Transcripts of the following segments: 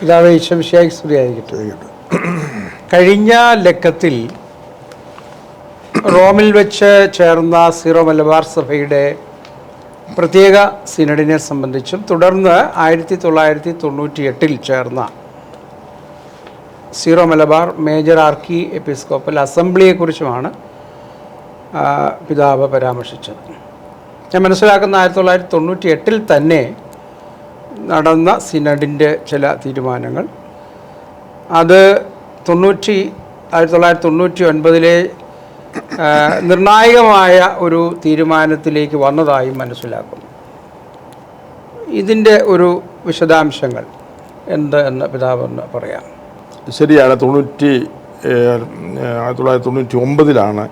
പിതാവേ ഈശോമിശിഹായ്ക്ക് സ്തുതിയായിരിക്കട്ടെ. കഴിഞ്ഞ ലക്കത്തിൽ റോമിൽ വെച്ച് ചേർന്ന സീറോ മലബാർ സഭയുടെ പ്രത്യേക സിനഡിനെ സംബന്ധിച്ചും തുടർന്ന് 1998 ചേർന്ന സീറോ മലബാർ മേജർ ആർക്കി എപ്പിസ്കോപ്പൽ അസംബ്ലിയെക്കുറിച്ചുമാണ് പിതാവ് പരാമർശിച്ചത്. ഞാൻ മനസ്സിലാക്കുന്ന 1998 തന്നെ നടന്ന സിനഡിൻ്റെ ചില തീരുമാനങ്ങൾ അത് 1999 നിർണായകമായ ഒരു തീരുമാനത്തിലേക്ക് വന്നതായും മനസ്സിലാക്കുന്നു. ഇതിൻ്റെ ഒരു വിശദാംശങ്ങൾ എന്ത് എന്ന് പിതാവെന്ന് പറയാം. ശരിയാണ്. 1999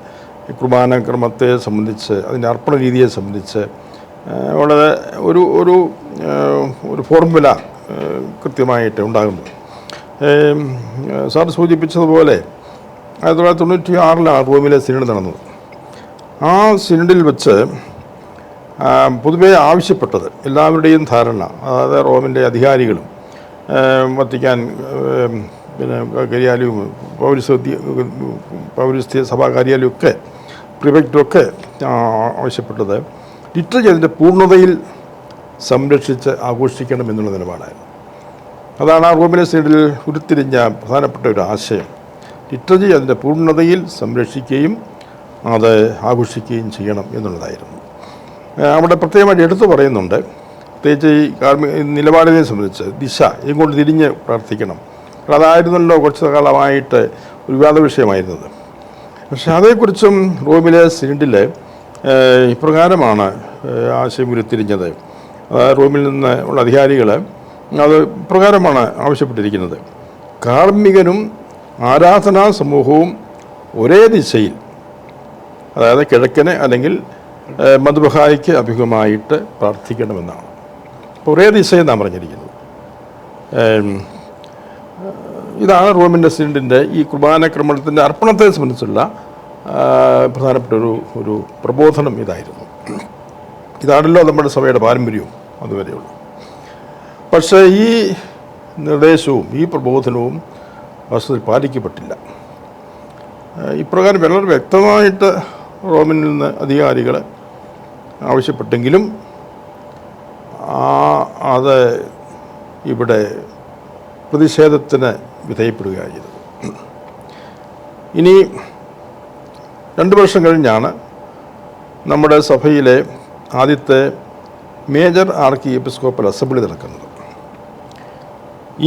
കുർബാന ക്രമത്തെ സംബന്ധിച്ച് അതിൻ്റെ അർപ്പണ രീതിയെ സംബന്ധിച്ച് വളരെ ഒരു ഫോർമുല കൃത്യമായിട്ട് ഉണ്ടാകുന്നു. സാർ സൂചിപ്പിച്ചതുപോലെ 1996 റോമിലെ സിനഡ് നടന്നത്. ആ സിനഡിൽ വെച്ച് പൊതുവെ ആവശ്യപ്പെട്ടത് എല്ലാവരുടെയും ധാരണ, അതായത് റോമിൻ്റെ അധികാരികളും വത്തിക്കാൻ കാര്യാലയവും പൗരസ്ത്യ സഭാ കാര്യാലയവും ഒക്കെ പ്രിഫെക്റ്റുമൊക്കെ ആവശ്യപ്പെട്ടത് ലിറ്ററേച്ചർ അതിൻ്റെ പൂർണ്ണതയിൽ സംരക്ഷിച്ച് ആഘോഷിക്കണം എന്നുള്ള നിലപാടായിരുന്നു. അതാണ് ആ റോമിലെ സിനഡിൽ ഉരുത്തിരിഞ്ഞ പ്രധാനപ്പെട്ട ഒരു ആശയം. ലിറ്ററേച്ചർ അതിൻ്റെ പൂർണ്ണതയിൽ സംരക്ഷിക്കുകയും അത് ആഘോഷിക്കുകയും ചെയ്യണം എന്നുള്ളതായിരുന്നു. അവിടെ പ്രത്യേകമായിട്ട് എടുത്തു പറയുന്നുണ്ട്, പ്രത്യേകിച്ച് ഈ നിലപാടിനെ സംബന്ധിച്ച് ദിശ ഇങ്ങോട്ട് തിരിഞ്ഞ് പ്രാർത്ഥിക്കണം. അതായിരുന്നല്ലോ കുറച്ച് കാലമായിട്ട് ഒരു വിവാദ വിഷയമായിരുന്നത്. പക്ഷെ അതേക്കുറിച്ചും റോമിലെ സിനഡിൽ ഇപ്രകാരമാണ് ആശയം ഉരുത്തിരിഞ്ഞത്. റോമിൽ നിന്ന് ഉള്ള അധികാരികൾ അത് ഇപ്രകാരമാണ് ആവശ്യപ്പെട്ടിരിക്കുന്നത്: കാർമ്മികനും ആരാധനാ സമൂഹവും ഒരേ ദിശയിൽ, അതായത് കിഴക്കിന് അല്ലെങ്കിൽ മദ്ബഹായ്ക്ക് അഭിമുഖമായിട്ട് പ്രാർത്ഥിക്കണമെന്നാണ്. ഒരേ ദിശയെന്നാണ് പറഞ്ഞിരിക്കുന്നത്. ഇതാണ് റോമിൻ്റെ സിനഡിൻ്റെ ഈ കുർബാനക്രമണത്തിൻ്റെ അർപ്പണത്തെ സംബന്ധിച്ചുള്ള പ്രധാനപ്പെട്ട ഒരു പ്രബോധനം ഇതായിരുന്നു. ഇതാണല്ലോ നമ്മുടെ സഭയുടെ പാരമ്പര്യവും അതുവരെയുള്ളൂ. പക്ഷേ ഈ നിർദ്ദേശവും ഈ പ്രബോധനവും വാസ്തവത്തിൽ പാലിക്കപ്പെട്ടില്ല. ഇപ്രകാരം വളരെ വ്യക്തമായിട്ട് റോമിൽ നിന്ന് അധികാരികൾ ആവശ്യപ്പെട്ടെങ്കിലും അത് ഇവിടെ പ്രതിഷേധത്തിന് വിധേയപ്പെടുകയാണ് ചെയ്തത്. ഇനി 2 വർഷം കഴിഞ്ഞാണ് നമ്മുടെ സഭയിലെ ആദ്യത്തെ മേജർ ആർക്കി എപ്പിസ്കോപ്പൽ അസംബ്ലി നടക്കുന്നത്.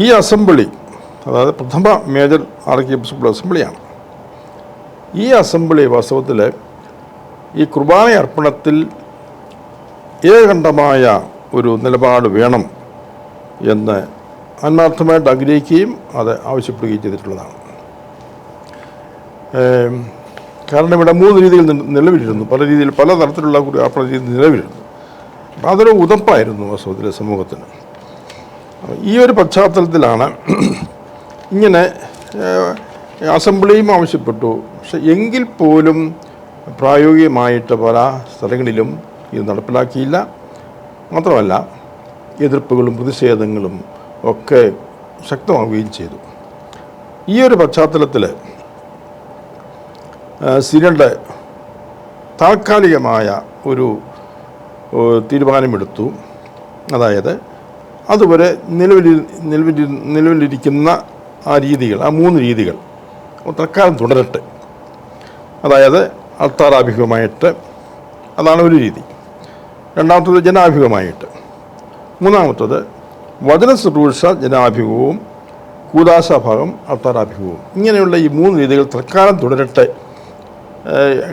ഈ അസംബ്ലി, അതായത് പ്രഥമ മേജർ ആർക്കി എപ്പിസ്കോപ്പൽ അസംബ്ലിയാണ്. ഈ അസംബ്ലി വാസ്തവത്തിൽ ഈ കുർബാന അർപ്പണത്തിൽ ഏകകണ്ഠമായ ഒരു നിലപാട് വേണം എന്ന് ആത്മാർത്ഥമായിട്ട് ആഗ്രഹിക്കുകയും അത് ആവശ്യപ്പെടുകയും ചെയ്തിട്ടുള്ളതാണ്. കാരണം ഇവിടെ 3 രീതികൾ നിലവിലിരുന്നു. പല തരത്തിലുള്ള അർപ്പണ രീതി നിലവിലിരുന്നു. അപ്പം അതൊരു ഉതപ്പായിരുന്നു വാസ്തവത്തിലെ സമൂഹത്തിന്. ഈ ഒരു പശ്ചാത്തലത്തിലാണ് ഇങ്ങനെ അസംബ്ലിയും ആവശ്യപ്പെട്ടു. പക്ഷെ എങ്കിൽ പോലും പ്രായോഗികമായിട്ട് പല സ്ഥലങ്ങളിലും ഇത് നടപ്പിലാക്കിയില്ല. മാത്രമല്ല എതിർപ്പുകളും പ്രതിഷേധങ്ങളും ഒക്കെ ശക്തമാവുകയും ചെയ്തു. ഈ ഒരു പശ്ചാത്തലത്തിൽ സിനഡ് താൽക്കാലികമായ ഒരു തീരുമാനമെടുത്തു. അതായത് അതുവരെ നിലവിലിരിക്കുന്ന ആ രീതികൾ, ആ 3 രീതികൾ തൽക്കാലം തുടരട്ടെ. അതായത് അൾത്താരാഭിമുഖമായിട്ട്, അതാണ് ഒരു രീതി. രണ്ടാമത്തത് ജനാഭിമുഖമായിട്ട്. മൂന്നാമത്തത് വചന ശുശ്രൂഷ ജനാഭിമുഖവും കൂദാശഭാഗം അൾത്താരാഭിമുഖവും. ഇങ്ങനെയുള്ള ഈ 3 രീതികൾ തൽക്കാലം തുടരട്ടെ.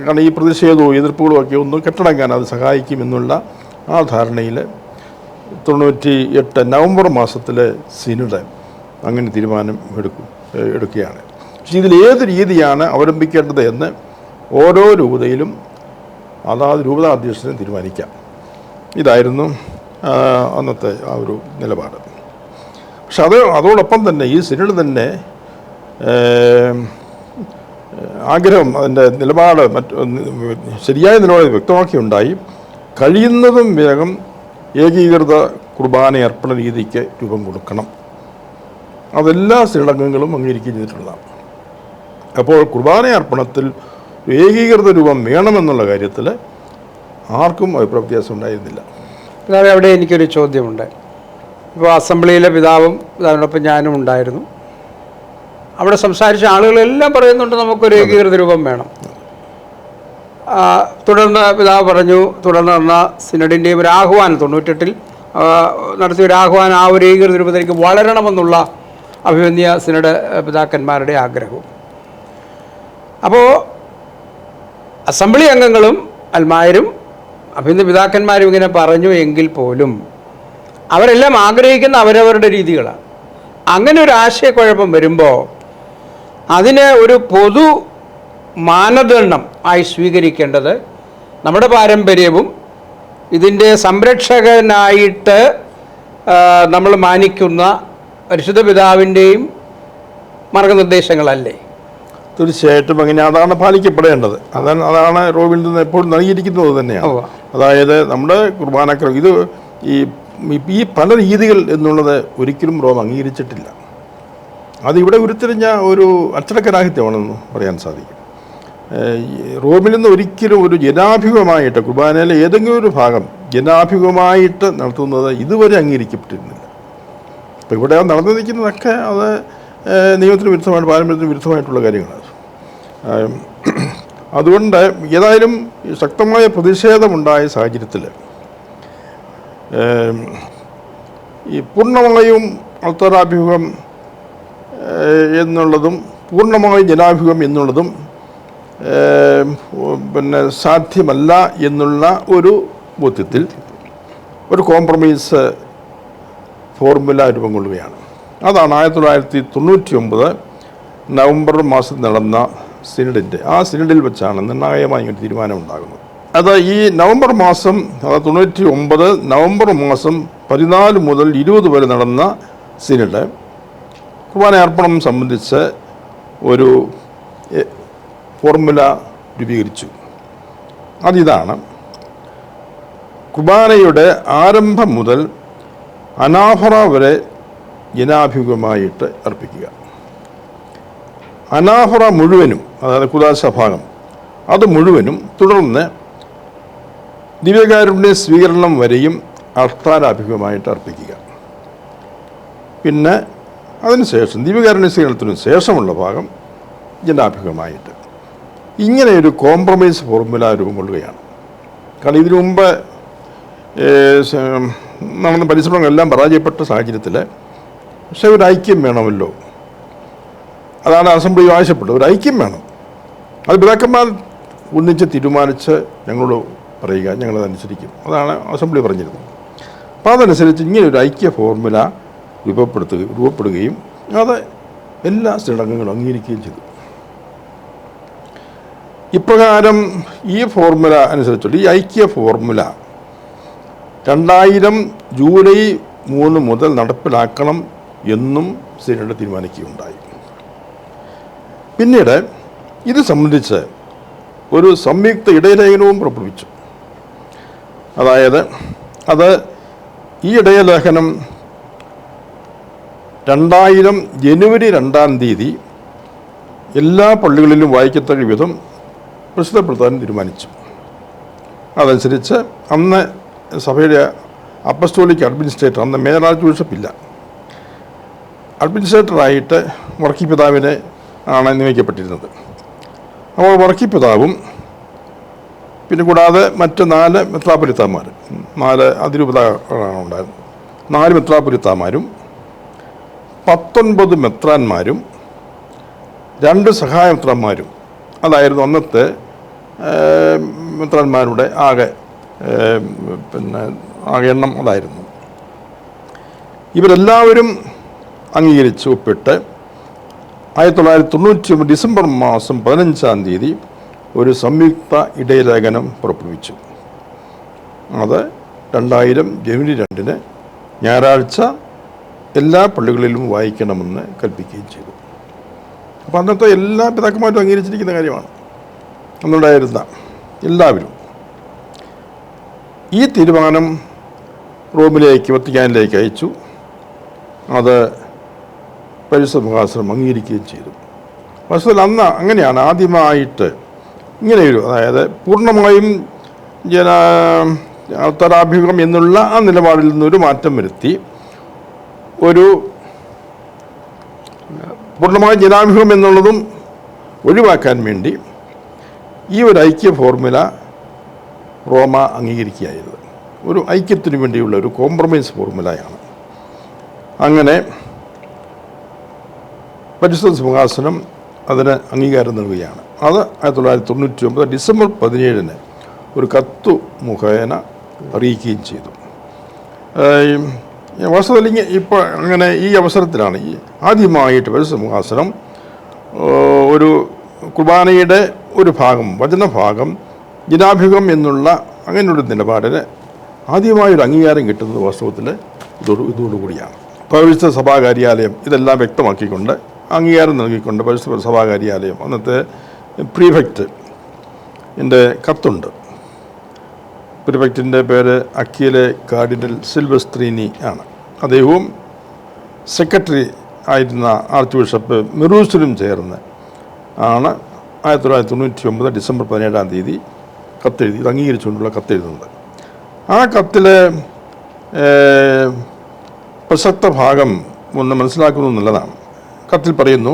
കാരണം ഈ പ്രതിഷേധവും എതിർപ്പുകളും ഒക്കെ ഒന്ന് കെട്ടടങ്ങാൻ അത് സഹായിക്കുമെന്നുള്ള ആ ധാരണയിൽ 98 നവംബർ മാസത്തിലെ സിനഡ് അങ്ങനെ തീരുമാനം എടുക്കുകയാണ്. പക്ഷേ ഇതിൽ ഏത് രീതിയാണ് അവലംബിക്കേണ്ടത് എന്ന് ഓരോ രൂപതയിലും അതാത് രൂപതാ അധ്യക്ഷനും തീരുമാനിക്കാം. ഇതായിരുന്നു അന്നത്തെ ആ ഒരു നിലപാട്. പക്ഷെ അതോടൊപ്പം തന്നെ ഈ സിനഡ് തന്നെ ആഗ്രഹം, അതിൻ്റെ നിലപാട് ശരിയായ നിലപാട് വ്യക്തമാക്കിയുണ്ടായി. കഴിയുന്നതും വേഗം ഏകീകൃത കുർബാന അർപ്പണ രീതിക്ക് രൂപം കൊടുക്കണം അതെല്ലാ ശ്രീലങ്കങ്ങളും അംഗീകരിക്കുകയും ചെയ്തിട്ടുള്ളതാണ്. അപ്പോൾ കുർബാന അർപ്പണത്തിൽ ഏകീകൃത രൂപം വേണമെന്നുള്ള കാര്യത്തിൽ ആർക്കും അഭിപ്രായ വ്യത്യാസം ഉണ്ടായിരുന്നില്ല. പിതാവേ, അവിടെ എനിക്കൊരു ചോദ്യമുണ്ട്. ഇപ്പോൾ അസംബ്ലിയിലെ പിതാവിനോടൊപ്പം ഞാനും ഉണ്ടായിരുന്നു. അവിടെ സംസാരിച്ച ആളുകളെല്ലാം പറയുന്നുണ്ട് നമുക്കൊരു ഏകീകൃത രൂപം വേണം. തുടർന്ന് പിതാവ് പറഞ്ഞു, തുടർന്ന് നടന്ന സിനഡിൻ്റെയും ഒരു ആഹ്വാനം 98-ൽ നടത്തിയ ഒരു ആഹ്വാനം ആ ഒരു ഏകീകൃത രൂപത്തിലേക്ക് വളരണമെന്നുള്ള അഭിമന്യ സിനഡ് പിതാക്കന്മാരുടെ ആഗ്രഹവും. അപ്പോൾ അസംബ്ലി അംഗങ്ങളും അൽമായരും അഭിമന്യ പിതാക്കന്മാരും ഇങ്ങനെ പറഞ്ഞു എങ്കിൽ പോലും അവരെല്ലാം ആഗ്രഹിക്കുന്ന അവരവരുടെ രീതികളാണ്. അങ്ങനെ ഒരു ആശയക്കുഴപ്പം വരുമ്പോൾ അതിന് ഒരു പൊതു മാനദണ്ഡം ആയി സ്വീകരിക്കേണ്ടത് നമ്മുടെ പാരമ്പര്യവും ഇതിൻ്റെ സംരക്ഷകനായിട്ട് നമ്മൾ മാനിക്കുന്ന പരിശുദ്ധ പിതാവിൻ്റെയും മാർഗനിർദ്ദേശങ്ങളല്ലേ? തീർച്ചയായിട്ടും അങ്ങനെ അതാണ് പാലിക്കപ്പെടേണ്ടത്. അതാണ് റോമിൽ നിന്ന് എപ്പോഴും നൽകിയിരിക്കുന്നത് തന്നെയാണ്. അതായത് നമ്മുടെ കുർബാനക്രമം ഇത് ഈ പല രീതികൾ എന്നുള്ളത് ഒരിക്കലും റോം അംഗീകരിച്ചിട്ടില്ല. അതിവിടെ ഉരുത്തിരിഞ്ഞ ഒരു അച്ചടക്കരാഹിത്യമാണെന്ന് പറയാൻ സാധിക്കും. റോമിൽ നിന്ന് ഒരിക്കലും ഒരു ജനാഭിമുഖമായിട്ട് കുർബാനയിലെ ഏതെങ്കിലും ഒരു ഭാഗം ജനാഭിമുഖമായിട്ട് നടത്തുന്നത് ഇതുവരെ അംഗീകരിക്കപ്പെട്ടിരുന്നില്ല. അപ്പോൾ ഇവിടെ നടന്നു നിൽക്കുന്നതൊക്കെ അത് നിയമത്തിന് വിരുദ്ധമായിട്ട് പാരമ്പര്യത്തിന് വിരുദ്ധമായിട്ടുള്ള കാര്യങ്ങളാണ്. അതുകൊണ്ട് ഏതായാലും ശക്തമായ പ്രതിഷേധമുണ്ടായ സാഹചര്യത്തിൽ ഈ പൂർണ്ണമായും അൾത്താരാഭിമുഖം എന്നുള്ളതും പൂർണ്ണമായും ജനാഭിമുഖം എന്നുള്ളതും സാധ്യമല്ല എന്നുള്ള ഒരു ബോധ്യത്തിൽ ഒരു കോംപ്രമൈസ് ഫോർമുല രൂപം കൊള്ളുകയാണ്. അതാണ് 1999 നവംബർ മാസത്തിൽ നടന്ന സിനഡിൻ്റെ ആ സിനഡിൽ വെച്ചാണ് നിർണായകമായ ഒരു തീരുമാനം ഉണ്ടാകുന്നത്. അത് ഈ നവംബർ മാസം, അതായത് 99 നവംബർ മാസം 14 മുതൽ 20 വരെ നടന്ന സിനഡ് കുർബാന അർപ്പണം സംബന്ധിച്ച് ഒരു ഫോർമുല രൂപീകരിച്ചു. അതിതാണ്: കുർബാനയുടെ ആരംഭം മുതൽ അനാഫറ വരെ ജനാഭിമുഖമായിട്ട് അർപ്പിക്കുക. അനാഫറ മുഴുവനും, അതായത് കുദാശ ഭാഗം അത് മുഴുവനും, തുടർന്ന് ദിവ്യകാരുണ്യ സ്വീകരണം വരെയും അൾത്താരാഭിമുഖമായിട്ട് അർപ്പിക്കുക. പിന്നെ അതിനുശേഷം ദിവ്യകാരുണ്യ സ്വീകരണത്തിന് ശേഷമുള്ള ഭാഗം ജനാഭിമുഖമായിട്ട്. ഇങ്ങനെയൊരു കോംപ്രമൈസ് ഫോർമുല രൂപം കൊള്ളുകയാണ്. കാരണം ഇതിനു മുമ്പ് നടന്ന പരിശ്രമങ്ങളെല്ലാം പരാജയപ്പെട്ട സാഹചര്യത്തിൽ പക്ഷേ ഒരു ഐക്യം വേണമല്ലോ. അതാണ് അസംബ്ലി ആവശ്യപ്പെട്ടത്, ഒരു ഐക്യം വേണം. അത് പിതാക്കന്മാർ ഒന്നിച്ച് തീരുമാനിച്ച് ഞങ്ങളോട് പറയുക, ഞങ്ങളതനുസരിക്കും. അതാണ് അസംബ്ലി പറഞ്ഞിരുന്നത്. അപ്പോൾ അതനുസരിച്ച് ഇങ്ങനെയൊരു ഐക്യ ഫോർമുല രൂപപ്പെടുകയും അത് എല്ലാ ശ്രീലങ്കങ്ങളും അംഗീകരിക്കുകയും ചെയ്തു. ഇപ്രകാരം ഈ ഫോർമുല അനുസരിച്ചുള്ള ഈ ഐക്യ ഫോർമുല 2000 ജൂലൈ 3 മുതൽ നടപ്പിലാക്കണം എന്നും സിനഡ് തീരുമാനിക്കുകയുണ്ടായി. പിന്നീട് ഇത് സംബന്ധിച്ച് ഒരു സംയുക്ത ഇടയലേഖനവും പുറപ്പെടുവിച്ചു. അതായത് ഈ ഇടയലേഖനം 2000 ജനുവരി 2-ാം തീയതി എല്ലാ പള്ളികളിലും വായിക്കത്തക്ക വിധം പ്രസിദ്ധപ്പെടുത്താൻ തീരുമാനിച്ചു. അതനുസരിച്ച് അന്ന് സഭയുടെ അപ്പസ്റ്റോലിക് അഡ്മിനിസ്ട്രേറ്റർ, അന്ന് മേജർ ആർച്ച് ബിഷപ്പില്ല, അഡ്മിനിസ്ട്രേറ്ററായിട്ട് വർക്കി പിതാവിനെ ആണ് നിയമിക്കപ്പെട്ടിരുന്നത്. അപ്പോൾ വർക്കി പിതാവും പിന്നെ കൂടാതെ മറ്റ് 4 മെത്രാപ്പൊലീത്താമാർ, 4 അതിരൂപതകളാണ് ഉണ്ടായിരുന്നത്. 4 മെത്രാപ്പൊലീത്താമാരും 19 മെത്രാന്മാരും 2 സഹായ മെത്രാന്മാരും, അതായിരുന്നു അന്നത്തെ മെത്രാന്മാരുടെ ആകെ എണ്ണം അതായിരുന്നു. ഇവരെല്ലാവരും അംഗീകരിച്ച് ഒപ്പിട്ട് 1999 ഡിസംബർ മാസം 15-ാം തീയതി ഒരു സംയുക്ത ഇടയലേഖനം പുറപ്പെടുവിച്ചു. അത് 2000 ജനുവരി 2-ന് ഞായറാഴ്ച എല്ലാ പള്ളികളിലും വായിക്കണമെന്ന് കൽപ്പിക്കുകയും ചെയ്തു. അപ്പോൾ അന്നത്തെ എല്ലാ പിതാക്കന്മാരും അംഗീകരിച്ചിരിക്കുന്ന കാര്യമാണ്. അന്നുണ്ടായിരുന്ന എല്ലാവരും ഈ തീരുമാനം വത്തിക്കാനിലേക്ക് അയച്ചു. അത് പരിശുദ്ധ സിംഹാസനം അംഗീകരിക്കുകയും ചെയ്തു. വാസ്തവത്തിൽ അന്ന് അങ്ങനെയാണ് ആദ്യമായിട്ട് ഇങ്ങനെയൊരു, അതായത് പൂർണ്ണമായും അൾത്താരാഭിമുഖം എന്നുള്ള ആ നിലപാടിൽ നിന്നൊരു മാറ്റം വരുത്തി ഒരു പൂർണ്ണമായ ജനാഭിമുഖം എന്നുള്ളതും ഒഴിവാക്കാൻ വേണ്ടി ഈ ഒരു ഐക്യ ഫോർമുല റോമ അംഗീകരിക്കുകയായിരുന്നു. ഒരു ഐക്യത്തിന് വേണ്ടിയുള്ള ഒരു കോംപ്രമൈസ് ഫോർമുലയാണ്. അങ്ങനെ പരിശുദ്ധ സിംഹാസനം അതിന് അംഗീകാരം നൽകുകയാണ്. അത് 1999 ഡിസംബർ 17 ഒരു കത്ത് മുഖേന അറിയിക്കുകയും ചെയ്തു. വാസ്തവത്തിൽ ഇപ്പോൾ അങ്ങനെ ഈ അവസരത്തിലാണ് ആദ്യമായിട്ട് പരിശുദ്ധ സിംഹാസനം ഒരു കുർബാനയുടെ ഒരു ഭാഗം, വചനഭാഗം ജനാഭിമുഖം എന്നുള്ള അങ്ങനെയൊരു നിലപാടിന് ആദ്യമായൊരു അംഗീകാരം കിട്ടുന്നത് വാസ്തവത്തിൽ ഇതോടുകൂടിയാണ്. പൗരസ്ത്യ സഭാ കാര്യാലയം ഇതെല്ലാം വ്യക്തമാക്കിക്കൊണ്ട് അംഗീകാരം നൽകിക്കൊണ്ട് പൗരസ്ത്യ സഭാ കാര്യാലയം, അന്നത്തെ പ്രീഫെക്റ്റ് എൻ്റെ കത്തുണ്ട്. പ്രീഫെക്റ്റിൻ്റെ പേര് അക്കിലെ കാർഡിനൽ സിൽവസ്ത്രീനി ആണ്. അദ്ദേഹവും സെക്രട്ടറി ആയിരുന്ന ആർച്ച് ബിഷപ്പ് മെറൂസിലും ചേർന്ന് ആണ് 1999 ഡിസംബർ 17 കത്തെഴുതി, ഇത് അംഗീകരിച്ചുകൊണ്ടുള്ള കത്തെഴുതുന്നത്. ആ കത്തിലെ പ്രസക്ത ഭാഗം ഒന്ന് മനസ്സിലാക്കുന്നത് നല്ലതാണ്. കത്തിൽ പറയുന്നു,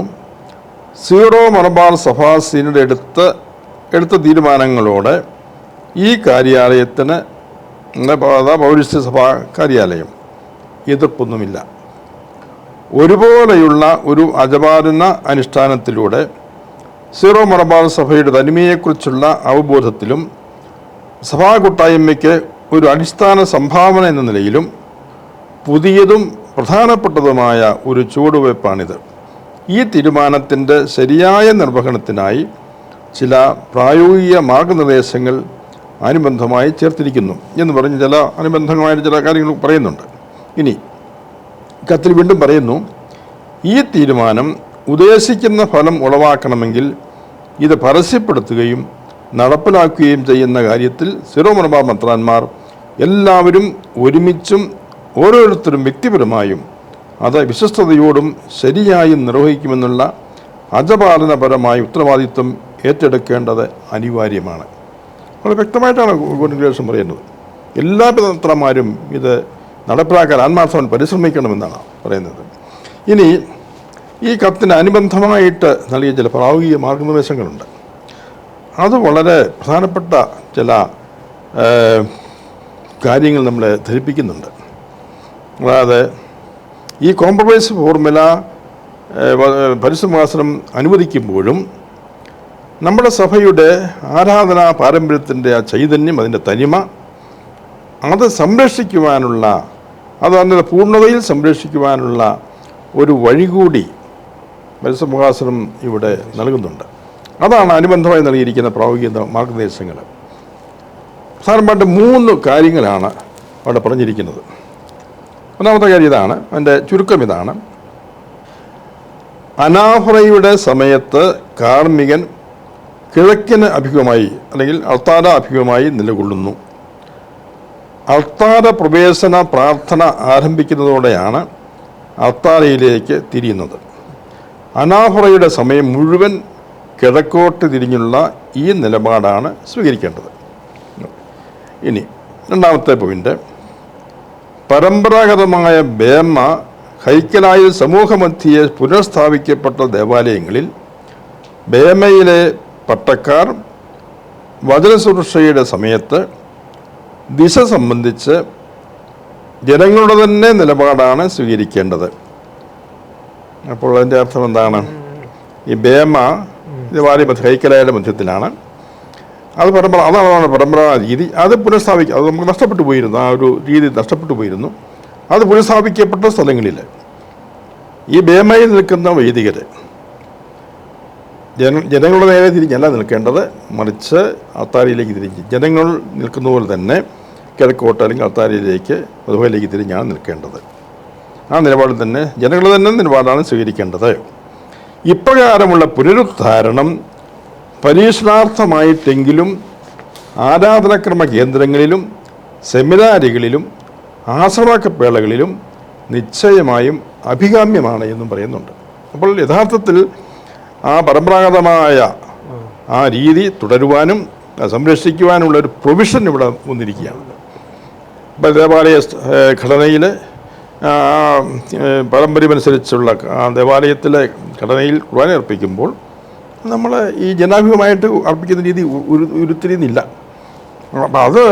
സീറോ മലബാർ സഭാ സീനഡ് എടുത്ത തീരുമാനങ്ങളോട് ഈ കാര്യാലയത്തിന്, പൗരസ്ത്യ സഭാ കാര്യാലയം, എതിർപ്പൊന്നുമില്ല. ഒരുപോലെയുള്ള ഒരു അജപാലന അനുഷ്ഠാനത്തിലൂടെ സീറോ മലബാർ സഭയുടെ തനിമയെക്കുറിച്ചുള്ള അവബോധത്തിലും സഭാ കൂട്ടായ്മയ്ക്ക് ഒരു അടിസ്ഥാന സംഭാവന എന്ന നിലയിലും പുതിയതും പ്രധാനപ്പെട്ടതുമായ ഒരു ചുവടുവയ്പ്പാണിത്. ഈ തീരുമാനത്തിൻ്റെ ശരിയായ നിർവഹണത്തിനായി ചില പ്രായോഗിക മാർഗനിർദ്ദേശങ്ങൾ അനുബന്ധമായി ചേർത്തിരിക്കുന്നു എന്ന് പറഞ്ഞ് ചില അനുബന്ധമായ ചില കാര്യങ്ങൾ പറയുന്നുണ്ട്. ഇനി കത്തിൽ വീണ്ടും പറയുന്നു, ഈ തീരുമാനം ഉദ്ദേശിക്കുന്ന ഫലം ഉളവാക്കണമെങ്കിൽ ഇത് പരസ്യപ്പെടുത്തുകയും നടപ്പിലാക്കുകയും ചെയ്യുന്ന കാര്യത്തിൽ സീറോ മലബാർ മെത്രാന്മാർ എല്ലാവരും ഒരുമിച്ചും ഓരോരുത്തരും വ്യക്തിപരമായും അത് വിശ്വസ്തയോടും ശരിയായും നിർവഹിക്കുമെന്നുള്ള അജപാലനപരമായ ഉത്തരവാദിത്വം ഏറ്റെടുക്കേണ്ടത് അനിവാര്യമാണ്. വളരെ വ്യക്തമായിട്ടാണ് കോൺഗ്രിഗേഷൻ പറയുന്നത്. എല്ലാ മെത്രാന്മാരും ഇത് നടപ്പിലാക്കാൻ ആത്മാർത്ഥമായി പരിശ്രമിക്കണമെന്നാണ് പറയുന്നത്. ഇനി ഈ കത്തിന് അനുബന്ധമായിട്ട് നൽകിയ ചില പ്രായോഗിക മാർഗനിർദ്ദേശങ്ങളുണ്ട്. അത് വളരെ പ്രധാനപ്പെട്ട ചില കാര്യങ്ങൾ നമ്മളെ ധരിപ്പിക്കുന്നുണ്ട്. അതായത് ഈ കോംപ്രമൈസ് ഫോർമുല പരിശുദ്ധസിംഹാസനം അനുവദിക്കുമ്പോഴും നമ്മുടെ സഭയുടെ ആരാധനാ പാരമ്പര്യത്തിൻ്റെ ആ ചൈതന്യം, അതിൻ്റെ തനിമ, അത് സംരക്ഷിക്കുവാനുള്ള, അത് അതിൻ്റെ പൂർണ്ണതയിൽ സംരക്ഷിക്കുവാനുള്ള ഒരു വഴി കൂടി പരിശുദ്ധസിംഹാസനം ഇവിടെ നൽകുന്നുണ്ട്. അതാണ് അനുബന്ധമായി നൽകിയിരിക്കുന്ന പ്രായോഗിക മാർഗനിർദ്ദേശങ്ങൾ. പ്രധാനമായിട്ട് 3 കാര്യങ്ങളാണ് അവിടെ പറഞ്ഞിരിക്കുന്നത്. ഒന്നാമത്തെ കാര്യം ഇതാണ്, അതിൻ്റെ ചുരുക്കം ഇതാണ്. അനാഫറയുടെ സമയത്ത് കാർമ്മികൻ കിഴക്കിന് അഭിമുഖമായി അല്ലെങ്കിൽ അൾത്താര അഭിമുഖമായി നിലകൊള്ളുന്നു. അൾത്താര പ്രവേശന പ്രാർത്ഥന ആരംഭിക്കുന്നതോടെയാണ് അൾത്താരയിലേക്ക് തിരിയുന്നത്. അനാഫറയുടെ സമയം മുഴുവൻ കിഴക്കോട്ട് തിരിഞ്ഞുള്ള ഈ നിലപാടാണ് സ്വീകരിക്കേണ്ടത്. ഇനി രണ്ടാമത്തെ പോയിന്റ്, പരമ്പരാഗതമായ ബേമ ഹൈക്കലായിൽ സമൂഹമധ്യയെ പുനഃസ്ഥാപിക്കപ്പെട്ട ദേവാലയങ്ങളിൽ ബേമയിലെ പട്ടക്കാർ വചനസുരക്ഷയുടെ സമയത്ത് ദിശ സംബന്ധിച്ച് ജനങ്ങളുടെ തന്നെ നിലപാടാണ് സ്വീകരിക്കേണ്ടത്. അപ്പോൾ അതിൻ്റെ അർത്ഥം എന്താണ്? ഈ ബേമ ഹൈക്കലായുടെ മധ്യത്തിലാണ്. അത് അതാണ് പരമ്പരാഗത രീതി. അത് പുനഃസ്ഥാപിക്കുക, അത് നമുക്ക് നഷ്ടപ്പെട്ടു പോയിരുന്നു, ആ ഒരു രീതി നഷ്ടപ്പെട്ടു പോയിരുന്നു. അത് പുനഃസ്ഥാപിക്കപ്പെട്ട സ്ഥലങ്ങളിൽ ഈ ബേമയിൽ നിൽക്കുന്ന വൈദികർ ജനങ്ങളുടെ നേരെ തിരിഞ്ഞല്ല നിൽക്കേണ്ടത്, മറിച്ച് അൾത്താരയിലേക്ക് തിരിഞ്ഞ് ജനങ്ങൾ നിൽക്കുന്ന പോലെ തന്നെ കിഴക്കോട്ട് അല്ലെങ്കിൽ അൾത്താരയിലേക്ക് മധുബയിലേക്ക് തിരിഞ്ഞാണ് നിൽക്കേണ്ടത്. ആ നിലപാടിൽ തന്നെ ജനങ്ങൾ തന്നെ നിലപാടാണ് സ്വീകരിക്കേണ്ടത്. ഇപ്രകാരമുള്ള പുനരുദ്ധാരണം പരീക്ഷണാർത്ഥമായിട്ടെങ്കിലും ആരാധനാക്രമ കേന്ദ്രങ്ങളിലും സെമിനാരികളിലും ആശ്രമക്കപ്പേളകളിലും നിശ്ചയമായും അഭികാമ്യമാണ് എന്നും പറയുന്നുണ്ട്. അപ്പോൾ യഥാർത്ഥത്തിൽ ആ പരമ്പരാഗതമായ ആ രീതി തുടരുവാനും സംരക്ഷിക്കുവാനുള്ള ഒരു പ്രൊവിഷൻ ഇവിടെ വന്നിരിക്കുകയാണ്. ഇപ്പോൾ ദേവാലയ ഘടനയിൽ പാരമ്പര്യമനുസരിച്ചുള്ള ദേവാലയത്തിലെ ഘടനയിൽ കുർബാന അർപ്പിക്കുമ്പോൾ നമ്മൾ ഈ ജനാഭിമുഖമായിട്ട് അർപ്പിക്കുന്ന രീതി ഉരുത്തിരിയുന്നില്ല. അപ്പം അത്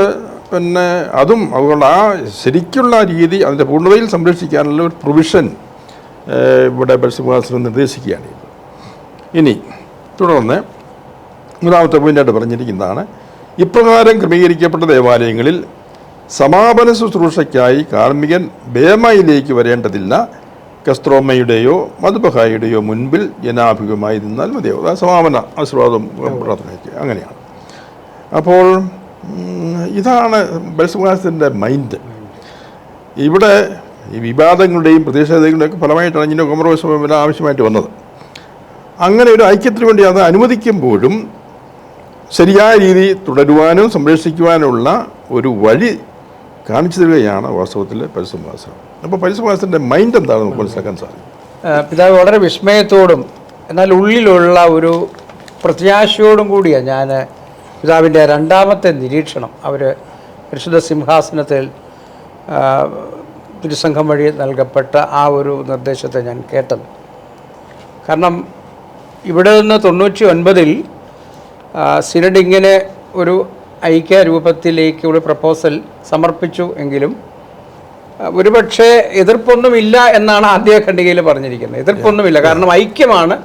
പിന്നെ അതുകൊണ്ട് ആ ശരിക്കുള്ള രീതി അതിൻ്റെ പൂർണ്ണതയിൽ സംരക്ഷിക്കാനുള്ള ഒരു പ്രൊവിഷൻ ഇവിടെ പരിശുദ്ധാസനം നിർദ്ദേശിക്കുകയാണ്. ഇനി തുടർന്ന് മൂന്നാമത്തെ പോയിൻ്റായിട്ട് പറഞ്ഞിരിക്കുന്നതാണ്, ഇപ്രകാരം ക്രമീകരിക്കപ്പെട്ട ദേവാലയങ്ങളിൽ സമാപന ശുശ്രൂഷയ്ക്കായി കാർമ്മികൻ ബേമയിലേക്ക് വരേണ്ടതില്ല, കസ്ത്രോമയുടെയോ മധുബഹായുടെയോ മുൻപിൽ ജനാഭിമുഖമായി നിന്നാൽ മതിയാവും. അതായത് സമാപന ആശീർവാദം പ്രാർത്ഥനയ്ക്ക് അങ്ങനെയാണ്. അപ്പോൾ ഇതാണ് പരിശുദ്ധാസനത്തിൻ്റെ മൈൻഡ്. ഇവിടെ ഈ വിവാദങ്ങളുടെയും പ്രതിഷേധങ്ങളുടെയൊക്കെ ഫലമായിട്ടാണ് ഇതിൻ്റെ കോംപ്രമൈസ് ആവശ്യമായിട്ട് വന്നത്. അങ്ങനെ ഒരു ഐക്യത്തിന് വേണ്ടി അത് അനുവദിക്കുമ്പോഴും ശരിയായ രീതി തുടരുവാനും സംരക്ഷിക്കുവാനുള്ള ഒരു വഴി കാണിച്ചു തരികയാണ് വാസ്തവത്തിൽ പരിശുദ്ധാസനം. അപ്പോൾ പരിശുദ്ധാസനത്തിൻ്റെ മൈൻഡ് എന്താണ് നമുക്ക് മനസ്സിലാക്കാൻ സാധിക്കും. പിതാവ് വളരെ വിസ്മയത്തോടും എന്നാൽ ഉള്ളിലുള്ള ഒരു പ്രത്യാശയോടും കൂടിയാണ് ഞാൻ പിതാവിൻ്റെ രണ്ടാമത്തെ നിരീക്ഷണം അവർ പരിശുദ്ധ സിംഹാസനത്തിൽ തിരുസംഘം വഴി നൽകപ്പെട്ട ആ ഒരു നിർദ്ദേശത്തെ ഞാൻ കേട്ടത്. കാരണം ഇവിടെ നിന്ന് 99 സിനഡ് ഇങ്ങനെ ഒരു ഐക്യ രൂപത്തിലേക്ക് ഒരു പ്രപ്പോസൽ സമർപ്പിച്ചു എങ്കിലും ഒരുപക്ഷെ എതിർപ്പൊന്നുമില്ല എന്നാണ് ആദ്യ ഖണ്ഡികയിൽ പറഞ്ഞിരിക്കുന്നത്. എതിർപ്പൊന്നുമില്ല, കാരണം ഐക്യമാണ്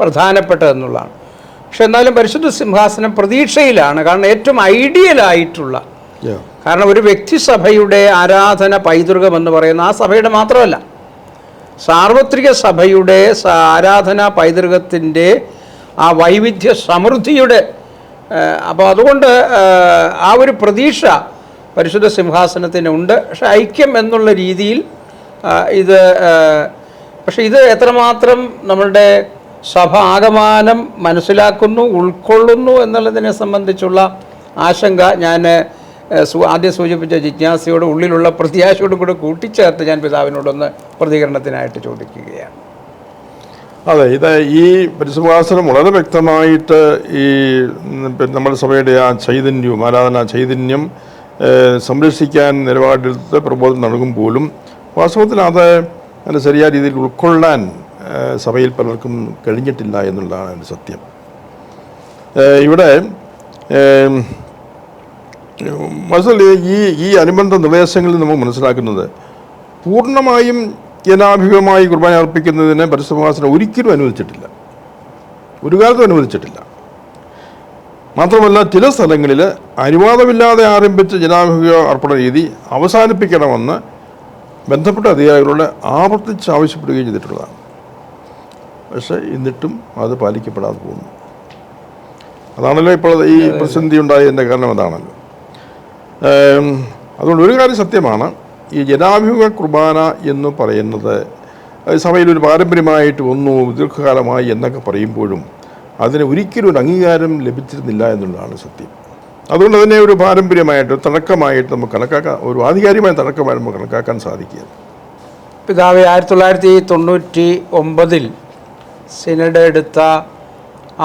പ്രധാനപ്പെട്ടതെന്നുള്ളതാണ്. പക്ഷെ എന്നാലും പരിശുദ്ധ സിംഹാസനം പ്രതീക്ഷയിലാണ്. കാരണം ഏറ്റവും ഐഡിയലായിട്ടുള്ള, കാരണം ഒരു വ്യക്തിസഭയുടെ ആരാധന പൈതൃകം എന്ന് പറയുന്ന ആ സഭയുടെ മാത്രമല്ല, സാർവത്രിക സഭയുടെ ആരാധനാ പൈതൃകത്തിൻ്റെ ആ വൈവിധ്യ സമൃദ്ധിയുടെ, അപ്പോൾ അതുകൊണ്ട് ആ ഒരു പ്രതീക്ഷ പരിശുദ്ധ സിംഹാസനത്തിനുണ്ട്. പക്ഷെ ഐക്യം എന്നുള്ള രീതിയിൽ ഇത് എത്രമാത്രം നമ്മളുടെ സഭ ആകമാനം മനസ്സിലാക്കുന്നു, ഉൾക്കൊള്ളുന്നു എന്നുള്ളതിനെ സംബന്ധിച്ചുള്ള ആശങ്ക ഞാൻ ആദ്യം സൂചിപ്പിച്ച ജിജ്ഞാസയോട് ഉള്ളിലുള്ള പ്രത്യാശയോടും കൂടെ കൂട്ടിച്ചേർത്ത് ഞാൻ പിതാവിനോടൊന്ന് പ്രതികരണത്തിനായിട്ട് ചോദിക്കുകയാണ്. അതെ, ഇത് ഈ പരിശുദ്ധാസനം വളരെ വ്യക്തമായിട്ട് ഈ നമ്മുടെ സഭയുടെ ആ ചൈതന്യവും ആരാധനാ ചൈതന്യം സംരക്ഷിക്കാൻ നിലപാടെടുത്ത് പ്രബോധനം നൽകുമ്പോഴും വാസ്തവത്തിൽ അത് അതിന് ശരിയായ രീതിയിൽ ഉൾക്കൊള്ളാൻ സഭയിൽ പലർക്കും കഴിഞ്ഞിട്ടില്ല എന്നുള്ളതാണ് എൻ്റെ സത്യം. ഇവിടെ ഈ അനുബന്ധ നിർദ്ദേശങ്ങളിൽ നമുക്ക് മനസ്സിലാക്കുന്നത് പൂർണ്ണമായും ജനാഭിമുഖമായി കുർബാന അർപ്പിക്കുന്നതിന് പരിശുദ്ധാസനം ഒരിക്കലും അനുവദിച്ചിട്ടില്ല, ഒരു കാലത്തും അനുവദിച്ചിട്ടില്ല. മാത്രമല്ല ചില സ്ഥലങ്ങളിൽ അനുവാദമില്ലാതെ ആരംഭിച്ച ജനാഭിമുഖ അർപ്പണ രീതി അവസാനിപ്പിക്കണമെന്ന് ബന്ധപ്പെട്ട അധികാരികളോട് ആവർത്തിച്ച് ആവശ്യപ്പെടുകയും ചെയ്തിട്ടുള്ളതാണ്. പക്ഷേ എന്നിട്ടും അത് പാലിക്കപ്പെടാതെ പോകുന്നു. അതാണല്ലോ ഇപ്പോൾ ഈ പ്രതിസന്ധി ഉണ്ടായതിൻ്റെ കാരണം അതാണല്ലോ. അതുകൊണ്ട് ഒരു കാര്യം സത്യമാണ്, ഈ ജനാഭിമുഖ കുർബാന എന്ന് പറയുന്നത് സഭയിലൊരു പാരമ്പര്യമായിട്ട് വന്നു ദീർഘകാലമായി എന്നൊക്കെ പറയുമ്പോഴും അതിന് ഒരിക്കലും ഒരു അംഗീകാരം ലഭിച്ചിരുന്നില്ല എന്നുള്ളതാണ് സത്യം. അതുകൊണ്ട് തന്നെ ഒരു പാരമ്പര്യമായിട്ട് തഴക്കമായിട്ട് നമുക്ക് കണക്കാക്കാൻ, ഒരു ആധികാരികമായ തഴക്കമായി നമുക്ക് കണക്കാക്കാൻ സാധിക്കുക. പിതാവ് 1999 സിനഡ് എടുത്ത